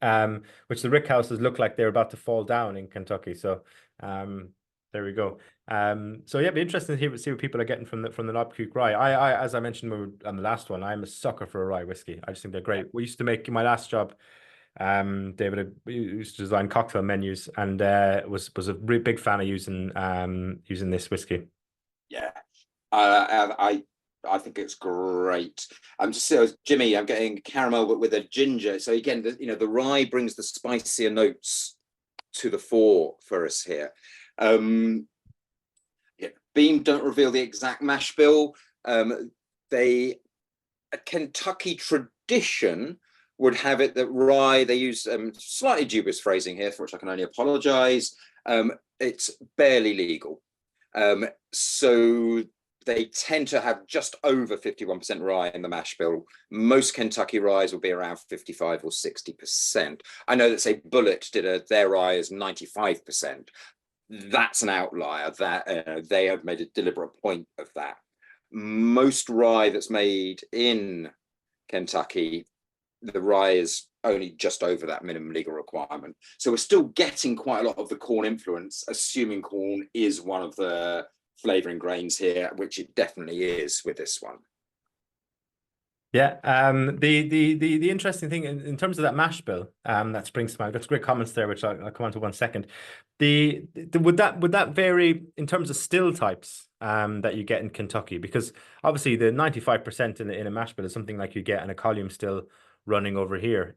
Which the rick houses look like they're about to fall down in Kentucky. So there we go. So yeah, it'd be interesting to see what people are getting from the Knob Creek rye. I as I mentioned when we were on the last one, I'm a sucker for a rye whiskey. I just think they're great. We used to make my last job. David used to design cocktail menus, and was a really big fan of using this whiskey. Yeah, I think it's great. I'm just Jimmy. I'm getting caramel, but with a ginger. So again, the rye brings the spicier notes to the fore for us here. Yeah, Beam don't reveal the exact mash bill. A Kentucky tradition would have it that rye, they use slightly dubious phrasing here, for which I can only apologize. It's barely legal. So they tend to have just over 51% rye in the mash bill. Most Kentucky ryes will be around 55 or 60%. I know that, say, Bullet did their rye is 95%. That's an outlier. That they have made a deliberate point of that. Most rye that's made in Kentucky, the rye is only just over that minimum legal requirement. So we're still getting quite a lot of the corn influence, assuming corn is one of the flavoring grains here, which it definitely is with this one. Yeah, the interesting thing in terms of that mash bill, that springs to mind. That's great comments there, which I'll come on to one second. Would that vary in terms of still types that you get in Kentucky? Because obviously the 95% in a mash bill is something like you get in a column still running over here.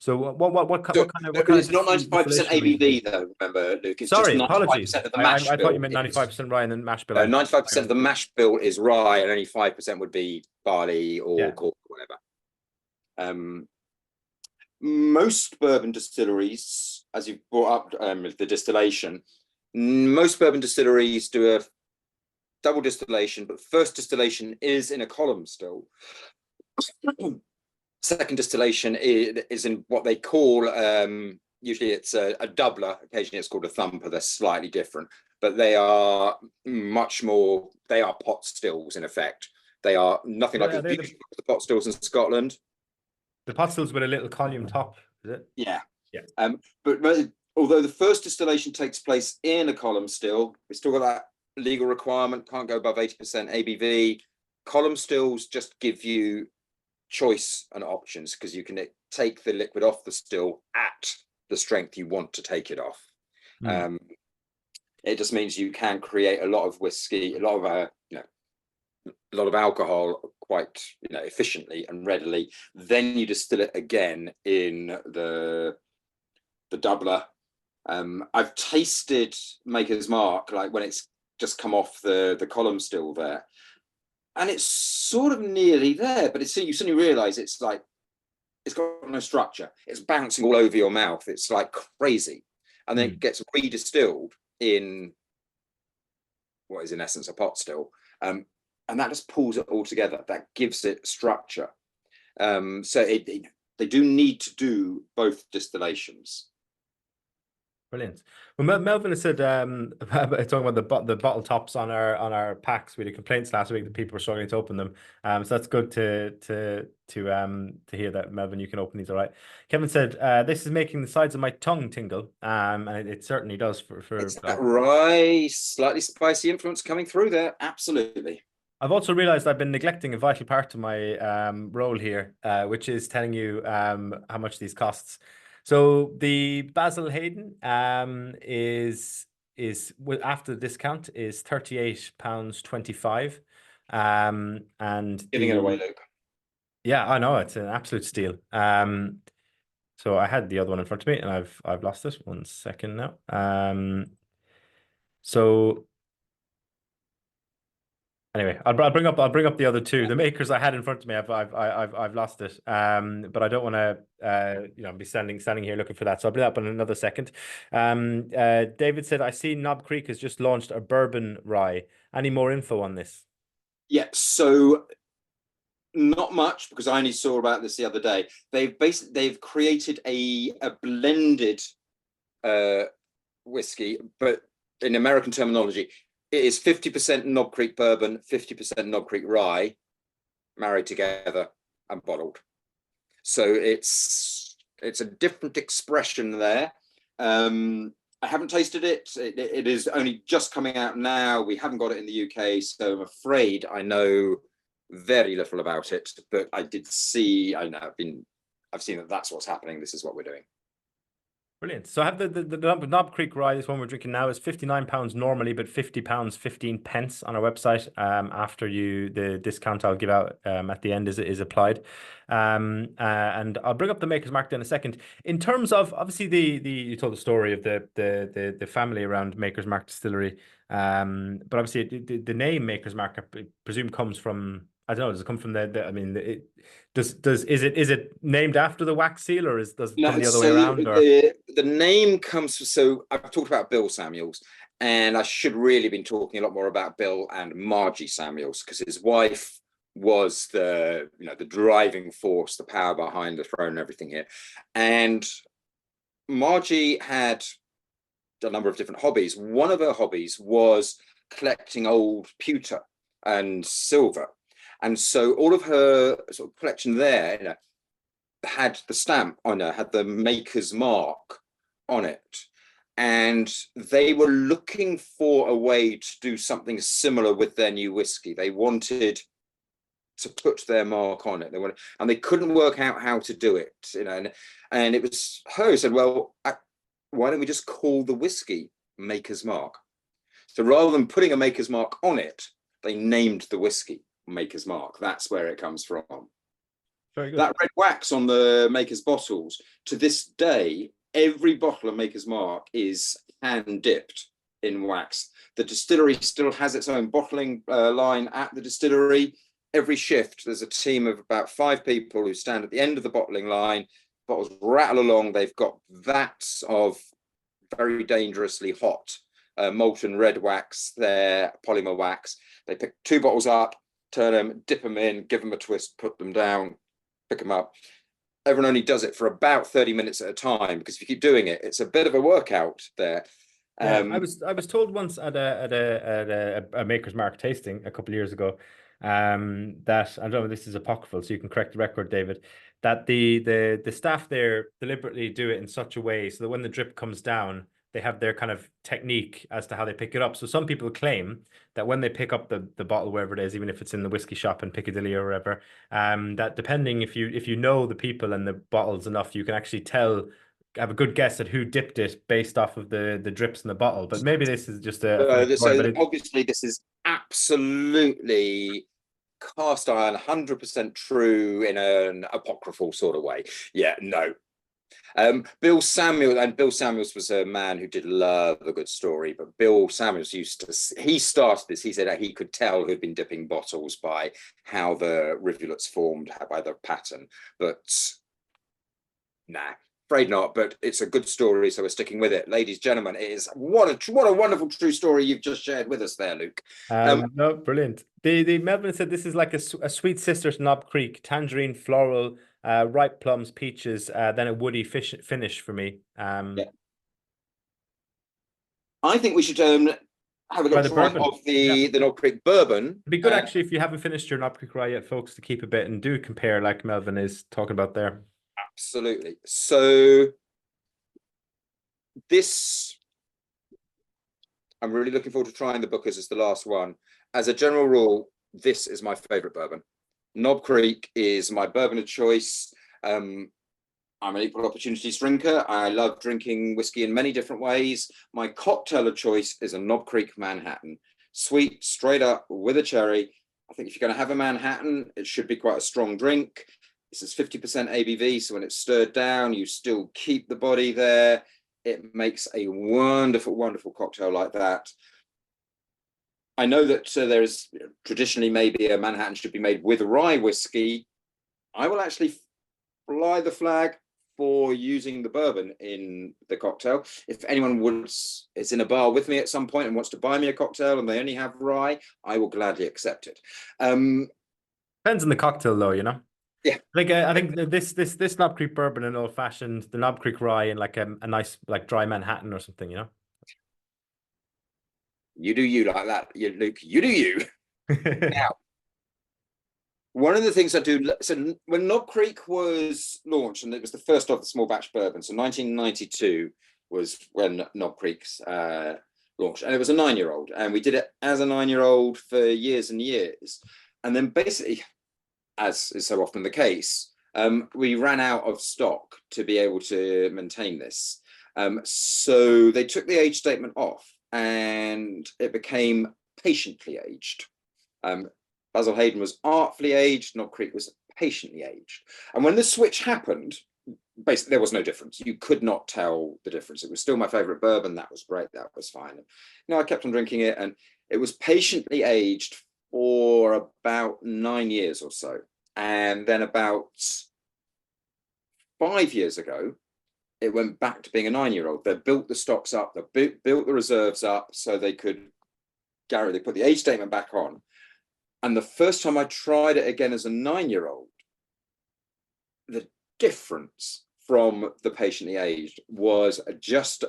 So what kind of it's not 95% ABV though, remember, Luke. It's sorry, just 95% apologies. of the mash I bill. thought you meant 95% rye and then mash bill. 95% of the mash bill is rye, and only 5% would be barley or corn or whatever. Most bourbon distilleries, as you've brought up the distillation, most bourbon distilleries do a double distillation, but first distillation is in a column still. Second distillation is in what they call, usually it's a doubler, occasionally it's called a thumper. They're slightly different, but they are much more, they are pot stills in effect. They are nothing like the pot stills in Scotland. The pot stills with a little column top, is it? Yeah. Yeah. But although the first distillation takes place in a column still, we still got that legal requirement, can't go above 80% ABV. Column stills just give you choice and options because you can take the liquid off the still at the strength you want to take it off. It just means you can create a lot of whiskey, a lot of alcohol quite efficiently and readily. Then you distill it again in the doubler. I've tasted Maker's Mark, like when it's just come off the column still there, and it's sort of nearly there, but you suddenly realize it's like it's got no structure. It's bouncing all over your mouth. It's like crazy, and then it gets redistilled in what is in essence a pot still, and that just pulls it all together. That gives it structure. So they do need to do both distillations. Brilliant. Well, Melvin has said talking about the bottle tops on our packs. We had complaints last week that people were struggling to open them. So that's good to hear that, Melvin. You can open these all right. Kevin said this is making the sides of my tongue tingle, and it certainly does for it's that rye, slightly spicy influence coming through there. Absolutely. I've also realized I've been neglecting a vital part of my role here, which is telling you how much these costs. So the Basil Hayden is after the discount is £38.25. And giving it away, Luke. Yeah, I know, it's an absolute steal. So I had the other one in front of me and I've lost it. 1 second now. So anyway, I'll bring up the other two. The makers I had in front of me, I've lost it. But I don't want to be standing here looking for that. So I'll bring that up in another second. David said, I see Knob Creek has just launched a bourbon rye. Any more info on this? Yeah, so not much, because I only saw about this the other day. They've created a blended whiskey, but in American terminology, it is 50% Knob Creek bourbon, 50% Knob Creek rye, married together and bottled. So it's a different expression there. I haven't tasted it. It is only just coming out now. We haven't got it in the UK, so I'm afraid I know very little about it. But I did see, I've seen that that's what's happening. This is what we're doing. Brilliant. So I have the Knob Creek Rye. This one we're drinking now is £59 normally, but £50 15 pence on our website. After the discount I'll give out at the end is applied. And I'll bring up the Maker's Mark in a second. In terms of obviously you told the story of the family around Maker's Mark Distillery. But obviously the name Maker's Mark I presume comes from, I don't know, does it come from is it named after the wax seal, or does it come the other way around? Or? The name comes from, so I've talked about Bill Samuels, and I should really have been talking a lot more about Bill and Margie Samuels, because his wife was the driving force, the power behind the throne and everything here. And Margie had a number of different hobbies. One of her hobbies was collecting old pewter and silver. And so all of her sort of collection there, had the stamp on her, had the maker's mark on it. And they were looking for a way to do something similar with their new whiskey. They wanted to put their mark on it. And they couldn't work out how to do it, and it was her who said, well, why don't we just call the whiskey Maker's Mark? So rather than putting a Maker's Mark on it, they named the whiskey Maker's Mark. That's where it comes from. Very good. That red wax on the Maker's bottles, to this day, every bottle of Maker's Mark is hand dipped in wax. The distillery still has its own bottling line at the distillery. Every shift, there's a team of about 5 people who stand at the end of the bottling line. Bottles rattle along. They've got vats of very dangerously hot molten red wax, their polymer wax. They pick 2 bottles up, turn them, dip them in, give them a twist, put them down, pick them up. Everyone only does it for about 30 minutes at a time, because if you keep doing it, it's a bit of a workout there. Yeah, I was told once at a Maker's Mark tasting a couple of years ago, that, I don't know if this is apocryphal, so you can correct the record, David, that the staff there deliberately do it in such a way so that when the drip comes down, they have their kind of technique as to how they pick it up. So some people claim that when they pick up the bottle, wherever it is, even if it's in the whiskey shop in Piccadilly or wherever, that depending if you know the people and the bottles enough, you can actually have a good guess at who dipped it based off of the drips in the bottle. But maybe this is just obviously this is absolutely cast iron, 100% true in an apocryphal sort of way. Yeah, no. Bill Samuels was a man who did love a good story, but Bill Samuels he started this. He said that he could tell who'd been dipping bottles by how the rivulets formed, by the pattern. But nah, afraid not. But it's a good story, so we're sticking with it. Ladies, gentlemen, it is what a wonderful true story you've just shared with us there, Luke. No, brilliant. The Melvin said this is like a sweet sister to Knob Creek, tangerine, floral, ripe plums, peaches, then a woody finish for me. Yeah. I think we should have a little try of the Knob Creek bourbon. It'd be good actually if you haven't finished your Knob Creek Rye yet, folks, to keep a bit and do compare like Melvin is talking about there. Absolutely. So this, I'm really looking forward to trying the Booker's as the last one. As a general rule, this is my favorite bourbon. Knob Creek is my bourbon of choice. I'm an equal opportunities drinker. I love drinking whiskey in many different ways. My cocktail of choice is a Knob Creek Manhattan. Sweet, straight up with a cherry. I think if you're going to have a Manhattan, it should be quite a strong drink. This is 50% ABV, so when it's stirred down, you still keep the body there. It makes a wonderful, wonderful cocktail like that. I know that there's traditionally maybe a Manhattan should be made with rye whiskey. I will actually fly the flag for using the bourbon in the cocktail. If anyone is in a bar with me at some point and wants to buy me a cocktail and they only have rye, I will gladly accept it. Depends on the cocktail though, you know? Yeah. Like I think this Knob Creek bourbon and old fashioned, the Knob Creek Rye and like a nice like dry Manhattan or something, you know? You do you like that, Luke. You do you. Now, one of the things I do, so when Knob Creek was launched, and it was the first of the small batch bourbon, so 1992 was when Knob Creek's launched, and it was a 9-year-old, and we did it as a 9-year-old for years and years, and then basically, as is so often the case, we ran out of stock to be able to maintain this. So they took the age statement off, and it became patiently aged. Basil Hayden was artfully aged, Knob Creek was patiently aged. And when the switch happened, basically there was no difference. You could not tell the difference. It was still my favorite bourbon. That was great. That was fine. And, I kept on drinking it, and it was patiently aged for about 9 years or so. And then about 5 years ago, it went back to being a 9-year-old. They built the stocks up, they built the reserves up so they could, they put the age statement back on. And the first time I tried it again as a 9-year-old, the difference from the patiently aged was just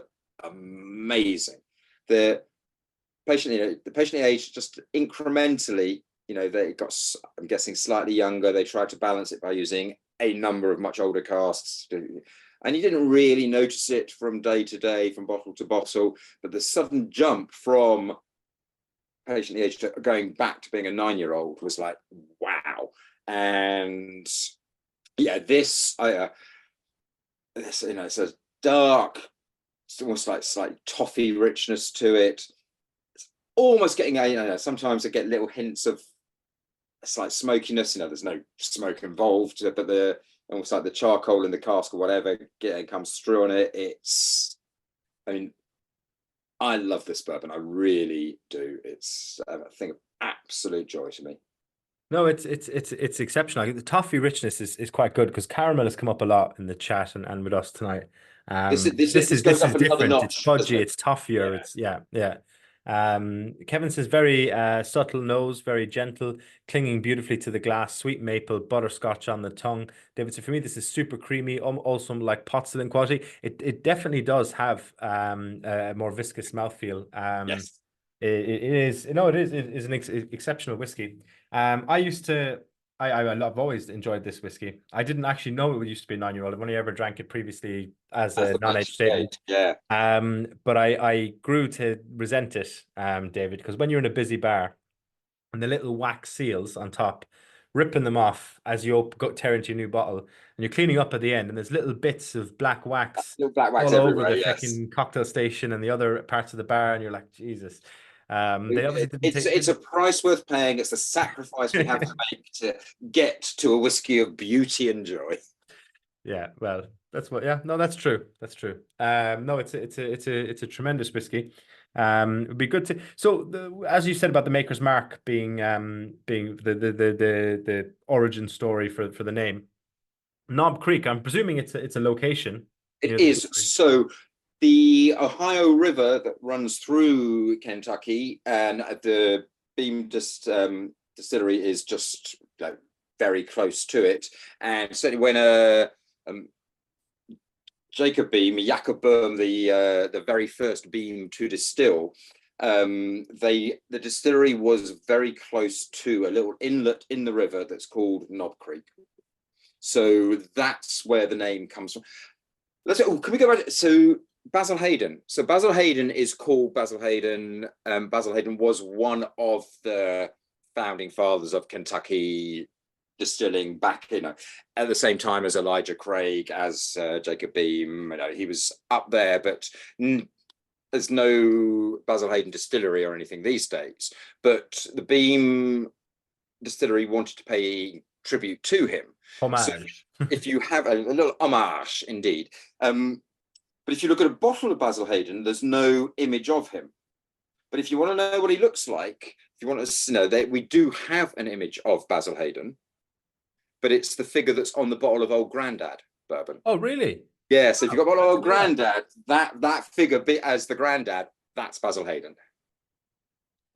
amazing. The patiently aged just incrementally, they got, I'm guessing, slightly younger. They tried to balance it by using a number of much older casks. And you didn't really notice it from day to day, from bottle to bottle, but the sudden jump from patiently aged to going back to being a 9-year-old was like, wow. And yeah, this it's a dark, it's almost like slight toffee richness to it. It's almost getting sometimes I get little hints of a slight smokiness. There's no smoke involved, but the almost like the charcoal in the cask or whatever comes through on it. I love this bourbon. I really do. It's a thing of absolute joy to me. No, it's exceptional. I think the toffee richness is quite good, because caramel has come up a lot in the chat and with us tonight. This is goes up another different. notch, It's fudgy. It's toffier. Yeah. It's yeah. Kevin says very subtle nose, very gentle, clinging beautifully to the glass, sweet maple, butterscotch on the tongue. David said, for me, this is super creamy, also like pot still quality. It definitely does have a more viscous mouthfeel. Yes. It is an exceptional whiskey. I've always enjoyed this whiskey. I didn't actually know it used to be a 9-year-old. I've only ever drank it previously as a non-aged statement. Yeah. But I grew to resent it, David, because when you're in a busy bar and the little wax seals on top, ripping them off as you tear into your new bottle, and you're cleaning up at the end, and there's little bits of black wax all over the fucking cocktail station and the other parts of the bar, and you're like, Jesus. They obviously didn't it's a price worth paying. It's a sacrifice we have to make to get to a whiskey of beauty and joy. Yeah, well, that's true. That's true. No, it's a tremendous whiskey. It'd be good to. So, as you said about the Maker's Mark being the origin story for the name, Knob Creek. I'm presuming it's a location. It is. So the Ohio River that runs through Kentucky, and the Beam distillery is just very close to it. And certainly when Jacob Beam, the very first Beam to distill, the distillery was very close to a little inlet in the river that's called Knob Creek. So that's where the name comes from. Can we go back? So Basil Hayden. So Basil Hayden is called Basil Hayden. Basil Hayden was one of the founding fathers of Kentucky distilling back, at the same time as Elijah Craig, as Jacob Beam. He was up there, but there's no Basil Hayden distillery or anything these days. But the Beam distillery wanted to pay tribute to him. Homage. So if you have a little homage, indeed. But if you look at a bottle of Basil Hayden, there's no image of him. But if you want to know what he looks like, if you want to know that we do have an image of Basil Hayden, but it's the figure that's on the bottle of Old Grandad bourbon. Oh, really? Yeah. So if you've got bottle of Old Grandad, that figure bit as the Grandad, that's Basil Hayden.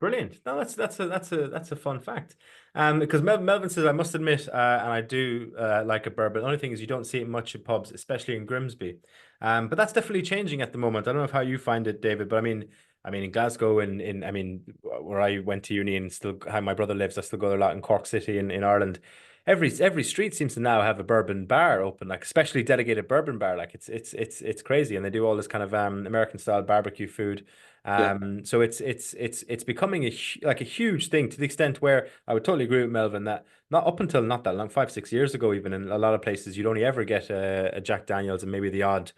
Brilliant. No, that's a fun fact. Because Melvin says, I must admit, and I do like a bourbon. The only thing is you don't see it much in pubs, especially in Grimsby. But that's definitely changing at the moment. I don't know how you find it, David, but I mean, I mean, in Glasgow, I mean, where I went to uni and still how my brother lives, I still go there a lot in Cork City in Ireland. Every street seems to now have a bourbon bar open, like especially dedicated bourbon bar. Like it's crazy, and they do all this kind of American style barbecue food. Yeah. So it's becoming like a huge thing to the extent where I would totally agree with Melvin that not up until not that long, 5 6 years ago, even in a lot of places, you'd only ever get a Jack Daniels and maybe the odd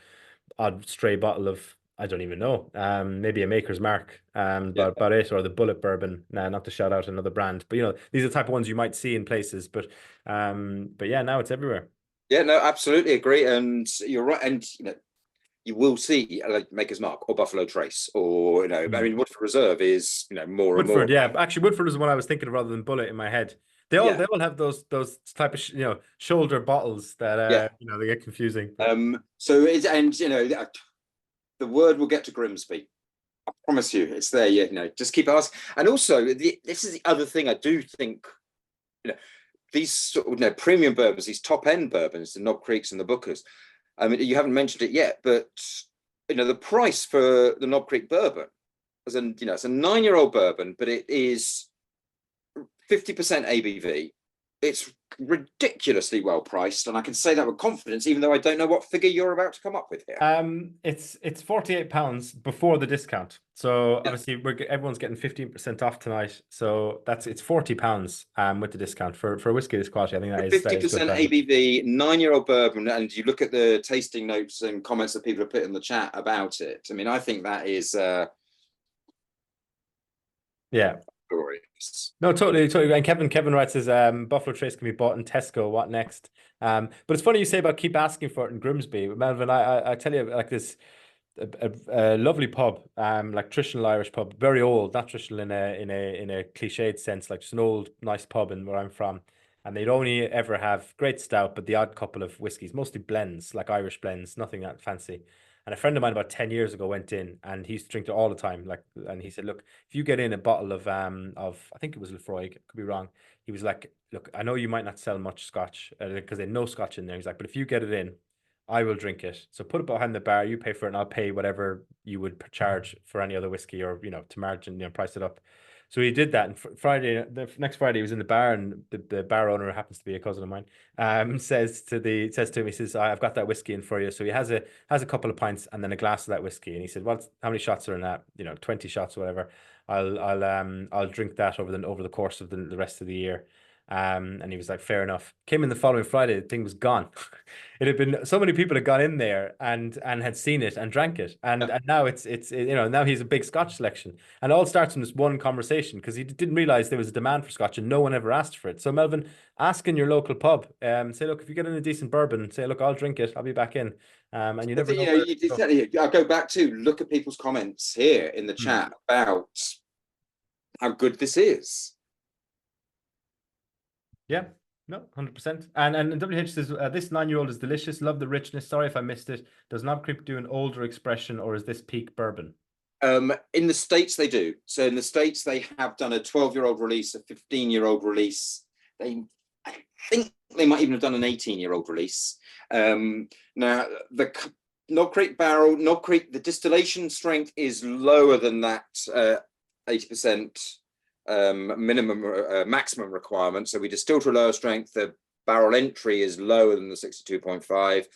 stray bottle of, I don't even know, maybe a Maker's Mark, Yeah. but about it, or the Bullet Bourbon. Nah, not to shout out another brand, but you know, these are the type of ones you might see in places. But yeah, now it's everywhere. Yeah, no, absolutely agree. And you're right. And you will see like Maker's Mark or Buffalo Trace, or I mean, Woodford Reserve is more and more. Woodford, yeah, actually, Woodford is the one I was thinking of rather than Bullet in my head. Yeah, They all have those type of shoulder bottles that yeah. they get confusing. But So it's, and the word will get to Grimsby. I promise you, it's there. Yeah, just keep asking. And also, this is the other thing I do think. These sort of premium bourbons, these top end bourbons, the Knob Creeks and the Bookers. I mean, you haven't mentioned it yet, but the price for the Knob Creek bourbon, it's a 9-year-old bourbon, but it is 50% ABV. It's ridiculously well priced, and I can say that with confidence, even though I don't know what figure you're about to come up with here. It's £48 before the discount. So obviously everyone's getting 15% off tonight. So it's £40 with the discount for a whiskey this quality. I think that is 50% ABV, 9-year-old bourbon, and you look at the tasting notes and comments that people have put in the chat about it. I mean, I think that is yeah. glorious. No, totally. And Kevin writes says Buffalo Trace can be bought in Tesco. What next? But it's funny you say about keep asking for it in Grimsby. Melvin, I tell you, like this a lovely pub, like traditional Irish pub, very old, not traditional in a cliched sense, like just an old nice pub in where I'm from. And they'd only ever have great stout, but the odd couple of whiskies, mostly blends, like Irish blends, nothing that fancy. And a friend of mine about 10 years ago went in and he used to drink it all the time. Like, and he said, look, if you get in a bottle of I think it was Lefroy, could be wrong. He was like, look, I know you might not sell much scotch because they know scotch in there. He's like, but if you get it in, I will drink it. So put it behind the bar, you pay for it, and I'll pay whatever you would charge for any other whiskey, or to margin, price it up. So he did that, and the next Friday, he was in the bar, and the bar owner happens to be a cousin of mine. Says to him, he says, "I've got that whiskey in for you." So he has a couple of pints and then a glass of that whiskey, and he said, "Well, how many shots are in that? 20 shots or whatever. I'll drink that over the course of the rest of the year." And he was like, fair enough. Came in the following Friday, the thing was gone. It had been so many people had gone in there and had seen it and drank it, and now it's now he's a big Scotch selection, and it all starts from this one conversation because he didn't realize there was a demand for Scotch and no one ever asked for it. So Melvin, ask in your local pub, say, look, if you get in a decent bourbon, say, look, I'll drink it, I'll be back in, and you never know. I'll go back to look at people's comments here in the chat about how good this is. Yeah, no, 100%. And WH says, this 9-year-old is delicious. Love the richness. Sorry if I missed it. Does Knob Creek do an older expression, or is this peak bourbon? In the States, they do. So in the States, they have done a 12-year-old release, a 15-year-old release. I think they might even have done an 18-year-old release. Now, the Knob Creek barrel, the distillation strength is lower than that 80% maximum requirement. So we distill to a lower strength. The barrel entry is lower than the 62.5,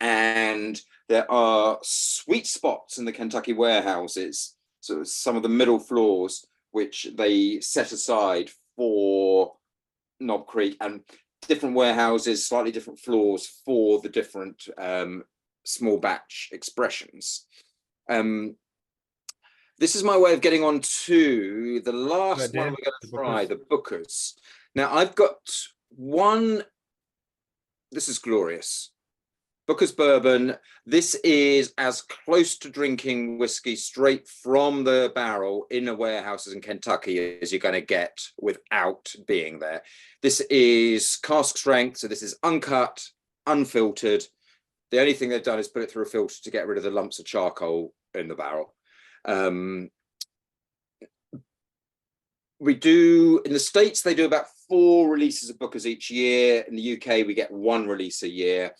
and there are sweet spots in the Kentucky warehouses, so some of the middle floors, which they set aside for Knob Creek, and different warehouses, slightly different floors for the different small batch expressions. This is my way of getting on to the last one we're going to try, the Bookers. Now, I've got one. This is glorious. Booker's bourbon. This is as close to drinking whiskey straight from the barrel in the warehouses in Kentucky as you're going to get without being there. This is cask strength, so this is uncut, unfiltered. The only thing they've done is put it through a filter to get rid of the lumps of charcoal in the barrel. We do in the States, they do about 4 releases of Bookers each year. In the UK, we get 1 release a year.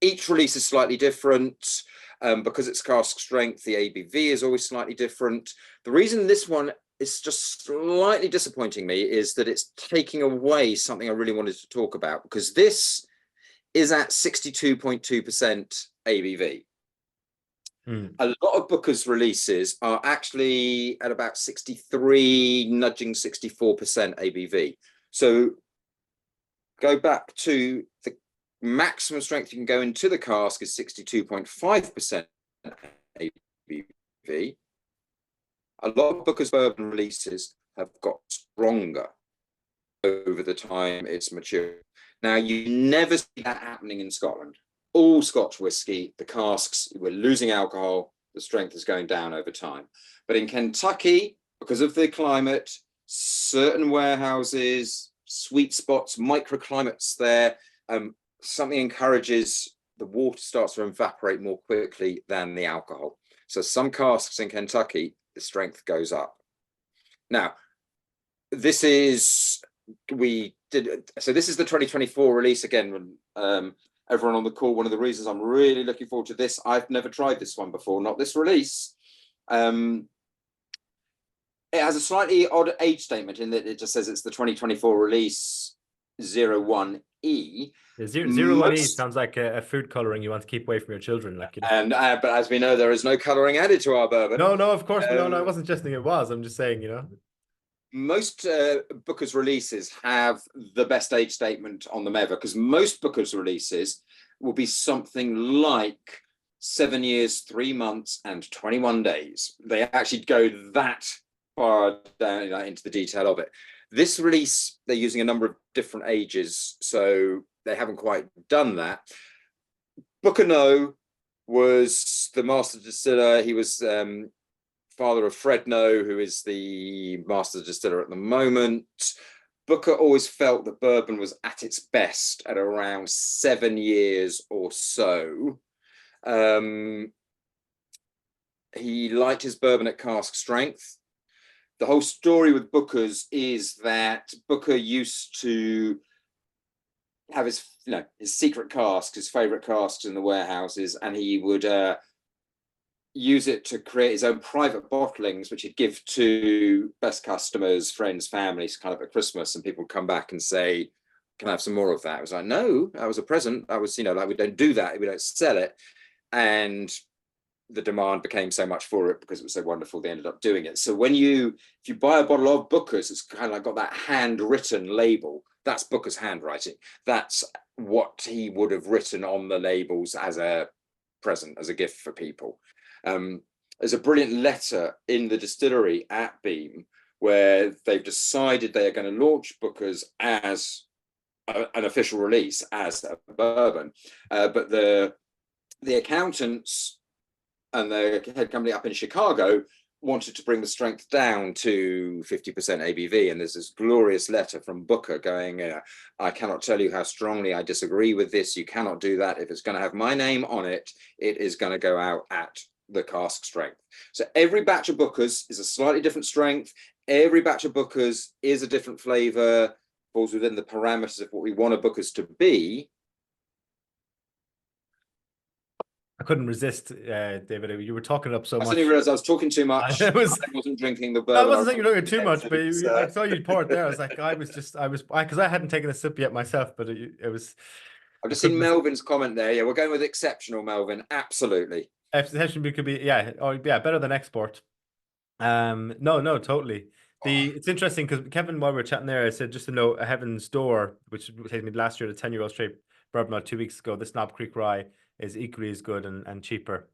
Each release is slightly different. Because it's cask strength, the ABV is always slightly different. The reason this one is just slightly disappointing me is that it's taking away something I really wanted to talk about, because this is at 62.2% ABV. A lot of Booker's releases are actually at about 63, nudging 64% ABV. So go back to the maximum strength you can go into the cask is 62.5% ABV. A lot of Booker's bourbon releases have got stronger over the time it's matured. Now, you never see that happening in Scotland. All Scotch whiskey, the casks, we're losing alcohol, the strength is going down over time. But in Kentucky, because of the climate, certain warehouses, sweet spots, microclimates there, something encourages the water starts to evaporate more quickly than the alcohol. So some casks in Kentucky, the strength goes up. Now, this is the 2024 release again. Everyone on the call, one of the reasons I'm really looking forward to this, I've never tried this one before, not this release. It has a slightly odd age statement in that it just says it's the 2024 release 01E. The 01E sounds like a food coloring you want to keep away from your children. Like, and but as we know, there is no coloring added to our bourbon. No, of course, no, I wasn't just thinking it was. I'm just saying, Most Booker's releases have the best age statement on them ever, because most Booker's releases will be something like 7 years, 3 months, and 21 days. They actually go that far down into the detail of it. This release, they're using a number of different ages, so they haven't quite done that. Booker No was the master distiller. He was father of Fred No, who is the master distiller at the moment. Booker always felt that bourbon was at its best at around 7 years or so. He liked his bourbon at cask strength. The whole story with Booker's is that Booker used to have his secret casks, his favorite casks in the warehouses, and he would use it to create his own private bottlings, which he'd give to best customers, friends, families, kind of at Christmas, and people would come back and say, "Can I have some more of that?" I was like, "No, that was a present. That was, like, we don't do that. We don't sell it." And the demand became so much for it because it was so wonderful, they ended up doing it. So if you buy a bottle of Booker's, it's kind of like got that handwritten label. That's Booker's handwriting. That's what he would have written on the labels as a present, as a gift for people. There's a brilliant letter in the distillery at Beam where they've decided they are going to launch Booker's as an official release, as a bourbon. But the accountants and the head company up in Chicago wanted to bring the strength down to 50% ABV. And there's this glorious letter from Booker going, "I cannot tell you how strongly I disagree with this. You cannot do that. If it's going to have my name on it, it is going to go out at the cask strength." So every batch of Booker's is a slightly different strength. Every batch of Booker's is a different flavor, falls within the parameters of what we want a Booker's to be. I couldn't resist, David. You were talking up so much. I suddenly realized I was talking too much. I wasn't drinking the bourbon. I wasn't saying you're drinking too much, but I saw you pour it there. I was like, because I hadn't taken a sip yet myself, but it was. I've just seen Melvin's comment there. Yeah, we're going with exceptional, Melvin. Absolutely. Exceptional could be, better than export. No, totally. It's interesting because Kevin, while we were chatting there, I said just to know a Heaven's Door, which tasted me last year, the 10-year-old straight bourbon 2 weeks ago. The Snob Creek Rye is equally as good and cheaper.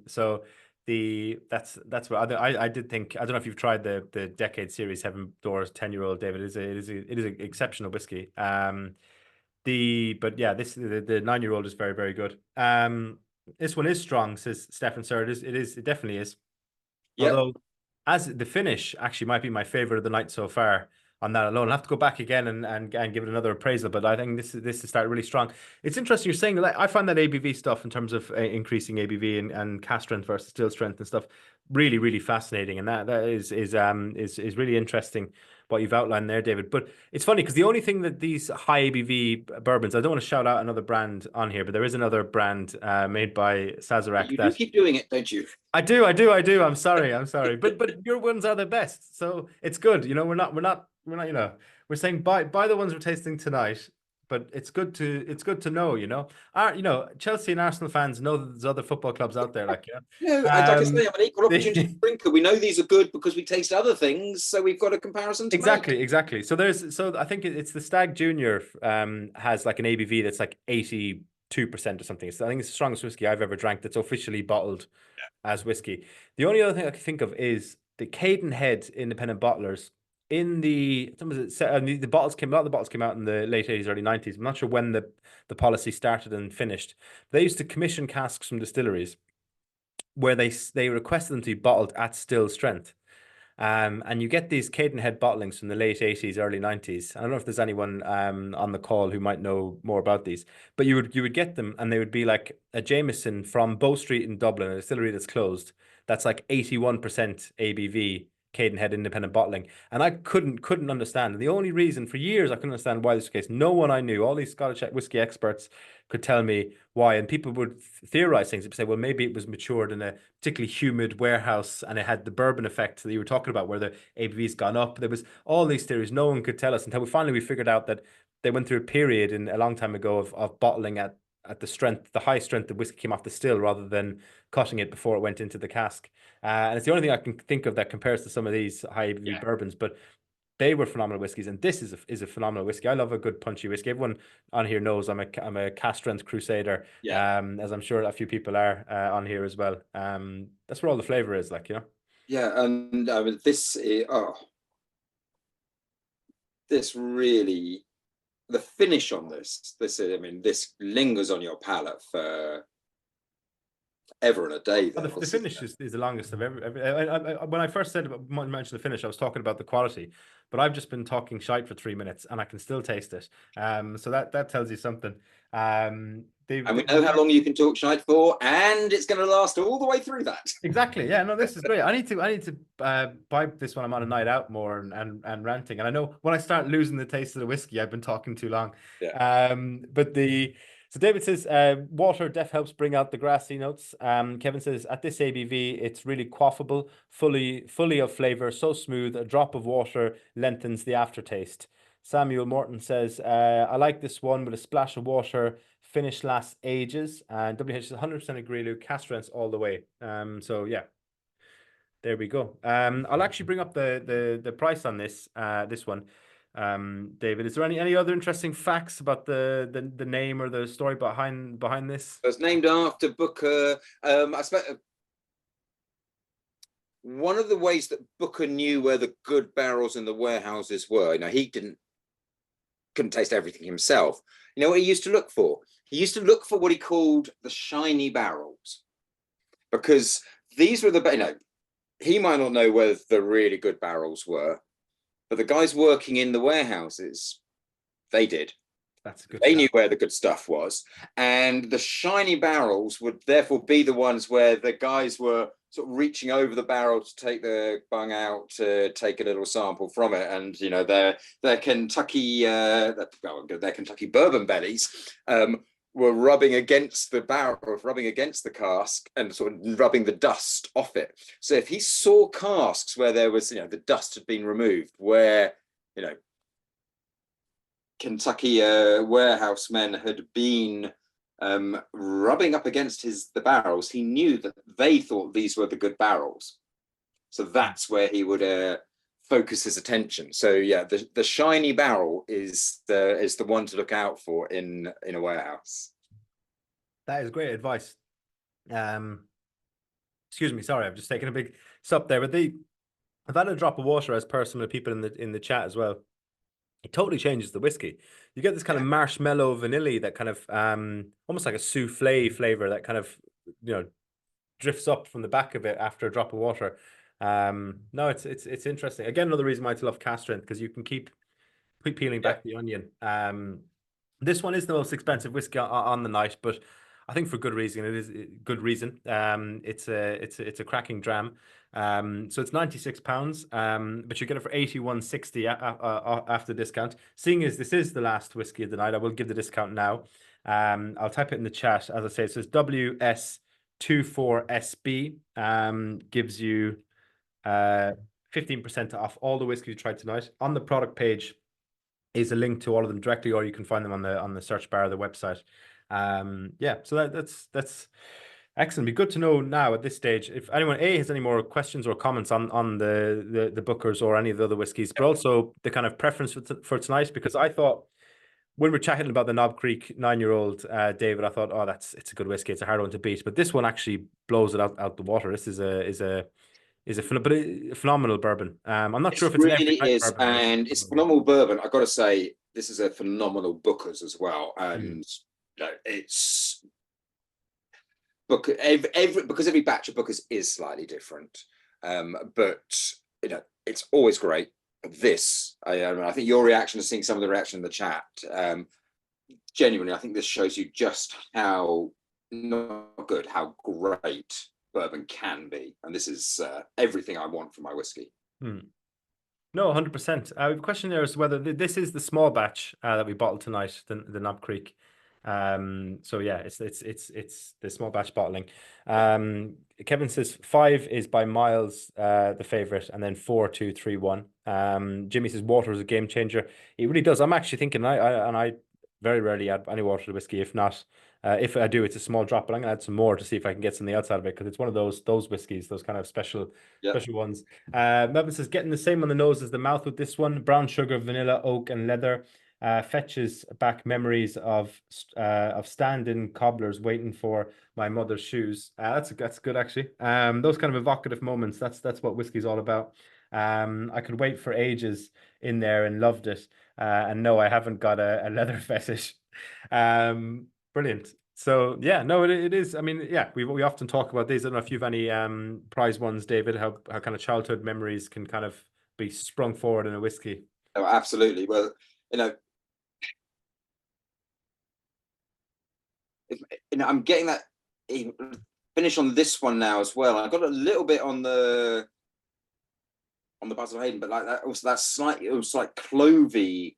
So that's what I did think. I don't know if you've tried the Decade Series Heaven Doors 10-year-old, David. It is an exceptional whiskey. The 9-year-old is very, very good. This one is strong, says Stefan Sir. It definitely is. Yep. Although as the finish actually might be my favorite of the night so far on that alone. I'll have to go back again and give it another appraisal, but I think this is started really strong. It's interesting you're saying that. I find that ABV stuff in terms of increasing ABV and cask strength versus still strength and stuff really, really fascinating, and that is really interesting. what you've outlined there, David. But it's funny because the only thing that these high ABV bourbons, I don't want to shout out another brand on here, but there is another brand made by Sazerac You do that keep doing it, don't you? I do. I'm sorry. But your ones are the best. So it's good. You know, we're not, you know, we're saying buy the ones we're tasting tonight, but it's good to know, you know. You know, Chelsea and Arsenal fans know that there's other football clubs out there, like, you know. No, like I say, I'm an equal opportunity The, drinker. We know these are good because we taste other things, so we've got a comparison to make. exactly. So I think it's the Stag Junior has like an ABV that's like 82% or something. So I think it's the strongest whiskey I've ever drank that's officially bottled as whiskey. The only other thing I can think of is the Cadenhead independent bottlers in the the bottles came, a lot of the bottles came out in the late 80s, early 90s. I'm not sure when the policy started and finished. They used to commission casks from distilleries where they requested them to be bottled at still strength. And you get these Cadenhead bottlings from the late 80s, early 90s. I don't know if there's anyone on the call who might know more about these, but you would get them and they would be like a Jameson from Bow Street in Dublin, a distillery that's closed. That's like 81% ABV Cadenhead independent bottling. And I couldn't understand. And the only reason for years I couldn't understand why this was the case. No one I knew, all these Scottish whiskey experts could tell me why. And people would theorize things. They'd say, well, maybe it was matured in a particularly humid warehouse and it had the bourbon effect that you were talking about where the ABV's gone up. There was all these theories. No one could tell us until we figured out that they went through a period in a long time ago of bottling at the strength, the high strength the whiskey came off the still rather than cutting it before it went into the cask. And it's the only thing I can think of that compares to some of these high ABV bourbons, but they were phenomenal whiskeys, and this is a phenomenal whiskey. I love a good punchy whiskey. Everyone on here knows I'm a cask strength crusader. As I'm sure a few people are on here as well. That's where all the flavor is, like, you know. Yeah, and this this really, the finish on this I mean, this lingers on your palate for ever and a day. The finish is the longest I've ever. When I first mentioned the finish, I was talking about the quality, but I've just been talking shite for 3 minutes and I can still taste it. So that tells you something. And we know how long you can talk shite for, and it's going to last all the way through that. Exactly. Yeah. No, this is great. I need to buy this when I'm on a night out more and ranting. And I know when I start losing the taste of the whiskey, I've been talking too long. Yeah. So David says, water def helps bring out the grassy notes. Kevin says, at this ABV, it's really quaffable, fully of flavor, so smooth, a drop of water lengthens the aftertaste. Samuel Morton says, I like this one with a splash of water, finish lasts ages. And WH is 100% agree, Luke, cask strengths all the way. So yeah, there we go. I'll actually bring up the price on this one. David, is there any other interesting facts about the name or the story behind this? It's named after Booker. I suppose one of the ways that Booker knew where the good barrels in the warehouses were, you know, he couldn't taste everything himself. You know what he used to look for? He used to look for what he called the shiny barrels, because these were you know, he might not know where the really good barrels were, but the guys working in the warehouses, they did. That's good. They knew where the good stuff was. And the shiny barrels would therefore be the ones where the guys were sort of reaching over the barrel to take the bung out, to take a little sample from it. And, you know, their Kentucky bourbon bellies were rubbing against the barrel, rubbing against the cask and sort of rubbing the dust off it. So if he saw casks where there was, you know, the dust had been removed, where, you know, Kentucky warehouse men had been rubbing up against the barrels, he knew that they thought these were the good barrels. So that's where he would focus his attention. So yeah, the shiny barrel is the one to look out for in a warehouse. That is great advice. Excuse me, sorry, I've just taken a big sup there. But I've had a drop of water as per some of the people in the chat as well. It totally changes the whiskey. You get this kind of marshmallow vanilla that kind of almost like a souffle flavor that kind of, you know, drifts up from the back of it after a drop of water. No, it's interesting. Again, another reason why I love cask strength, because you can keep peeling back the onion. This one is the most expensive whiskey on the night, but I think for good reason. It is good reason. It's a cracking dram. So it's £96, but you get it for £81.60 after discount. Seeing as this is the last whiskey of the night, I will give the discount now. I'll type it in the chat. As I say, it says WS24SB, gives you 15% off all the whiskey you tried tonight. On the product page is a link to all of them directly, or you can find them on the search bar of the website. Yeah, so that's excellent. Be good to know now at this stage if anyone has any more questions or comments on the Bookers or any of the other whiskies, but also the kind of preference for tonight, because I thought when we're chatting about the Knob Creek 9-year-old, David, I thought, oh, it's a good whiskey. It's a hard one to beat, but this one actually blows it out the water. This is a phenomenal bourbon. I'm not sure if it's really an every night is, bourbon, and it's phenomenal bourbon. I've got to say, this is a phenomenal Booker's as well, and it's because every batch of Booker's is slightly different, but it's always great. This, I think your reaction to seeing some of the reaction in the chat, genuinely, I think this shows you just how not good, how great bourbon can be, and this is everything I want for my whiskey. No, 100%. The question there is whether this is the small batch that we bottled tonight, the Knob Creek. So yeah, it's the small batch bottling. Kevin says 5 is by miles the favorite, and then 4, 2, 3, 1. Jimmy says water is a game changer. It really does. I'm actually thinking I very rarely add any water to whiskey. If not, if I do, it's a small drop, but I'm gonna add some more to see if I can get some of the outside of it, because it's one of those whiskies, those kind of special ones. Melvin says getting the same on the nose as the mouth with this one. Brown sugar, vanilla, oak, and leather. Fetches back memories of standing cobblers waiting for my mother's shoes. That's good actually. Those kind of evocative moments. That's what whiskey's all about. I could wait for ages in there and loved it. And no, I haven't got a leather fetish. Brilliant. So yeah, no, it is. I mean, yeah, we often talk about these. I don't know if you've any prize ones, David. How kind of childhood memories can kind of be sprung forward in a whiskey. Oh, absolutely. Well, I'm getting that finish on this one now as well. I got a little bit on the Basil Hayden, but like that also, that's slightly, it was like clovey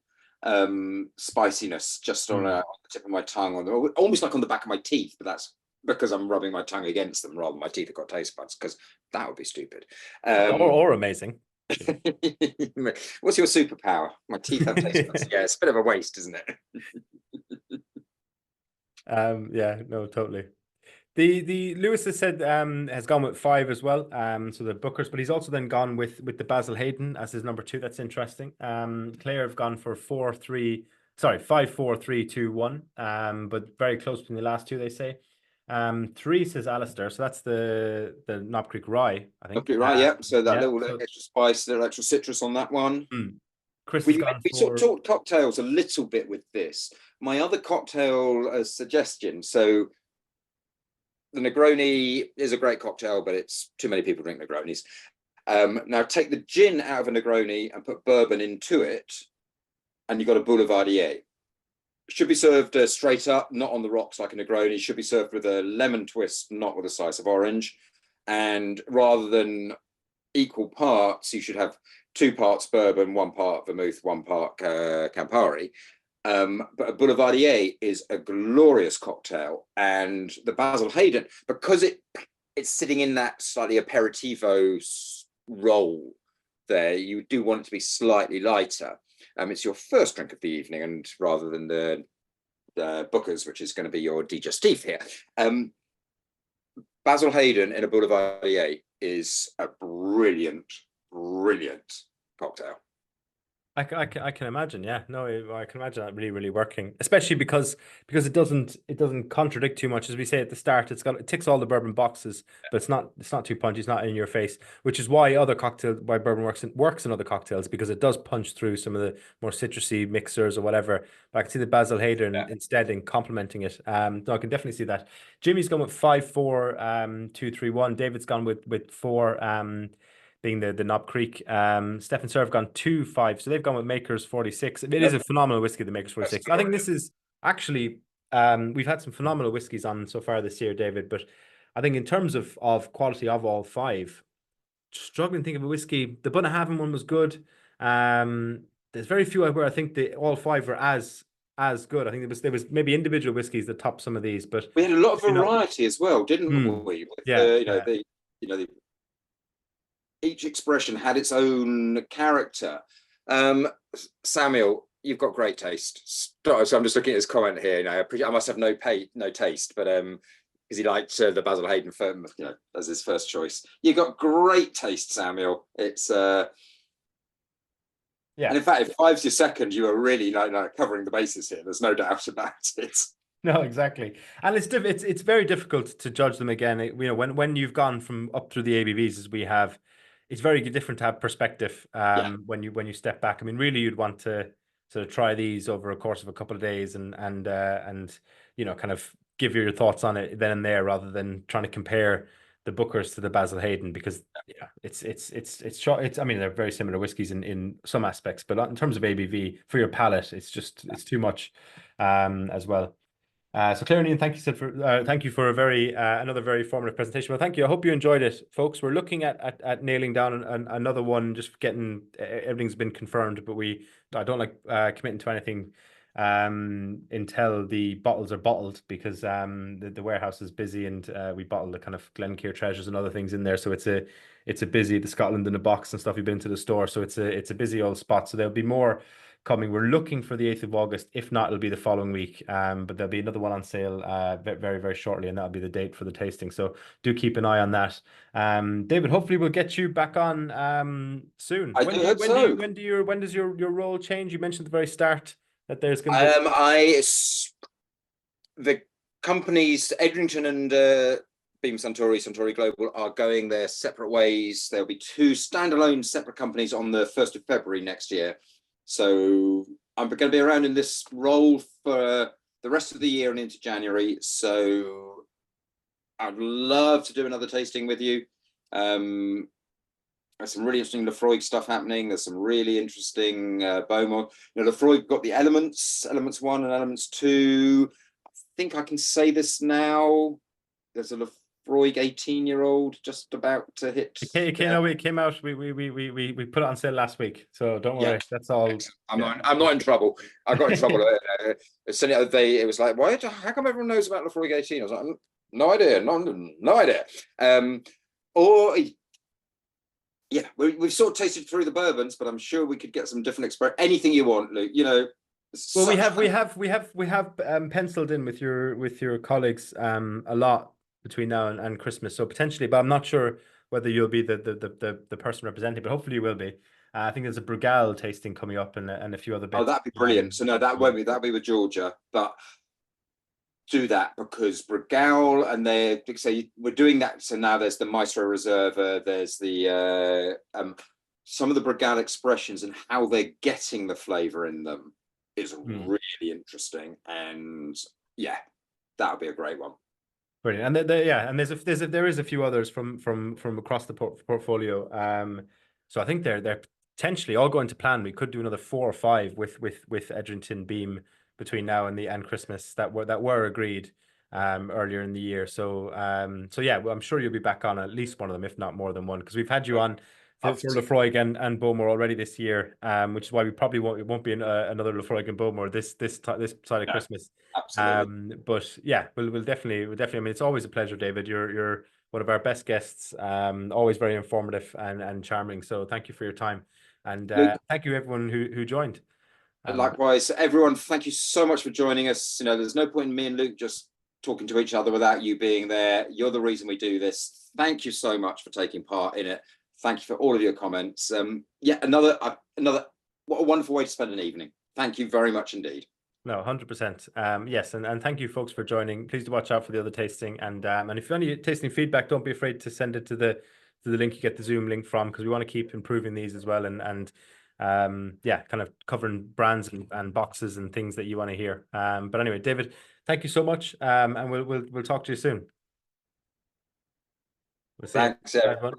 spiciness just on the tip of my tongue, almost like on the back of my teeth, but that's because I'm rubbing my tongue against them rather than my teeth have got taste buds, because that would be stupid. Or amazing. What's your superpower? My teeth have taste buds. Yeah, it's a bit of a waste, isn't it? Yeah, no, totally. The Lewis has said has gone with 5 as well. So the Bookers, but he's also then gone with the Basil Hayden as his number 2. That's interesting. Claire have gone for 5, 4, 3, 2, 1. But very close between the last two, they say. 3 says Alistair, so that's the Knob Creek Rye, I think. Knob Creek Rye, yeah. So that little extra spice, little extra citrus on that one. Chris we sort of talked cocktails a little bit with this. My other cocktail suggestion, so the Negroni is a great cocktail, but it's too many people drink Negronis. Now take the gin out of a Negroni and put bourbon into it, and you've got a Boulevardier. Should be served straight up, not on the rocks like a Negroni. Should be served with a lemon twist, not with a slice of orange. And rather than equal parts, you should have 2 parts bourbon, 1 part vermouth, 1 part Campari. But a Boulevardier is a glorious cocktail, and the Basil Hayden, because it's sitting in that slightly aperitivo role there, you do want it to be slightly lighter. It's your first drink of the evening, and rather than the Booker's, which is going to be your digestif here. Basil Hayden in a Boulevardier is a brilliant cocktail. I can imagine, yeah. No, I can imagine that really working, especially because it doesn't contradict too much. As we say at the start, it ticks all the bourbon boxes, but it's not too punchy, it's not in your face, which is why bourbon works in other cocktails, because it does punch through some of the more citrusy mixers or whatever. But I can see the Basil Hayden instead in complementing it. No, I can definitely see that. Jimmy's gone with 5, 4, 2, 3, 1. David's gone with 4. Being the Knob Creek. Steph and Sarah have gone 2, 5. So they've gone with Maker's 46. It is a phenomenal whiskey, the Maker's 46. I think this is actually, we've had some phenomenal whiskeys on so far this year, David, but I think in terms of quality of all 5, struggling to think of a whiskey. The Bunnahabhain one was good. There's very few where I think all five were as good. I think there was maybe individual whiskies that top some of these, but we had a lot of variety as well, didn't we? With yeah, each expression had its own character. Samuel, you've got great taste. So I'm just looking at his comment here. I must have no taste, but because he liked the Basil Hayden firm, as his first choice. You got great taste, Samuel. It's yeah. And in fact, if five's your second, you are really like covering the bases here. There's no doubt about it. No, exactly, and it's very difficult to judge them again. When you've gone from up through the ABVs as we have, it's very different to have perspective. When you step back. I mean, really, you'd want to sort of try these over a course of a couple of days and kind of give your thoughts on it then and there, rather than trying to compare the Bookers to the Basil Hayden, because it's I mean, they're very similar whiskies in some aspects, but in terms of ABV for your palate, it's too much as well. So Claire and Ian, thank you for a another very formative presentation. Well, thank you. I hope you enjoyed it, folks. We're looking at nailing down another one, just getting everything's been confirmed, but I don't like committing to anything until the bottles are bottled, because the warehouse is busy, and we bottle the kind of Glencairn treasures and other things in there, so it's a busy, the Scotland in a box and stuff. You've been to the store, so it's a busy old spot. So there'll be more coming. We're looking for the 8th of August. If not, it'll be the following week. But there'll be another one on sale very, very shortly, and that'll be the date for the tasting. So do keep an eye on that. David, hopefully we'll get you back on soon. When does your role change? You mentioned at the very start that there's going to be the companies Edrington and Beam-Suntory Global are going their separate ways. There'll be 2 standalone separate companies on the 1st of February next year. So I'm going to be around in this role for the rest of the year and into January. So I'd love to do another tasting with you. There's some really interesting Lefroy stuff happening. There's some really interesting Beaumont. Lefroy got the Elements 1 and Elements 2. I think I can say this now. There's a Lefroy 18-year-old just about to hit. It came out. We put it on sale last week, so don't worry. That's all. I'm not in trouble. I got in trouble. So the other day, it was like, how come everyone knows about Lefroy 18? I was like, no idea, no idea. We've sort of tasted through the bourbons, but I'm sure we could get some different anything you want, Luke. Well, we have penciled in with your colleagues a lot between now and Christmas, so potentially, but I'm not sure whether you'll be the person representing, but hopefully you will be. I think there's a Brugal tasting coming up and a few other bits. Oh, that'd be brilliant. So no, that won't be. That'll be with Georgia, but do that because Brugal, and they say we're doing that. So now there's the Maestro Reserva, there's the some of the Brugal expressions and how they're getting the flavor in them is really interesting, and that'll be a great one. Brilliant, and there is a few others from across the portfolio. So I think they're potentially all going to plan. We could do another 4 or 5 with Edrington Beam between now and Christmas that were agreed earlier in the year. So I'm sure you'll be back on at least one of them, if not more than one, because we've had you on for Lefroy and Bowmore already this year, which is why we probably won't be in another Lefroy and Bowmore this side of Christmas. Absolutely. But yeah, we'll definitely. I mean, it's always a pleasure, David. You're one of our best guests. Always very informative and charming. So thank you for your time, and thank you everyone who joined. Likewise, everyone, thank you so much for joining us. There's no point in me and Luke just talking to each other without you being there. You're the reason we do this. Thank you so much for taking part in it. Thank you for all of your comments. Another what a wonderful way to spend an evening. Thank you very much indeed. No, 100%. Yes, and thank you folks for joining. Please do watch out for the other tasting, and if you have any tasting feedback, don't be afraid to send it to the link you get the Zoom link from, because we want to keep improving these as well, and kind of covering brands and boxes and things that you want to hear. But anyway, David, thank you so much, and we'll talk to you soon. Thanks everyone.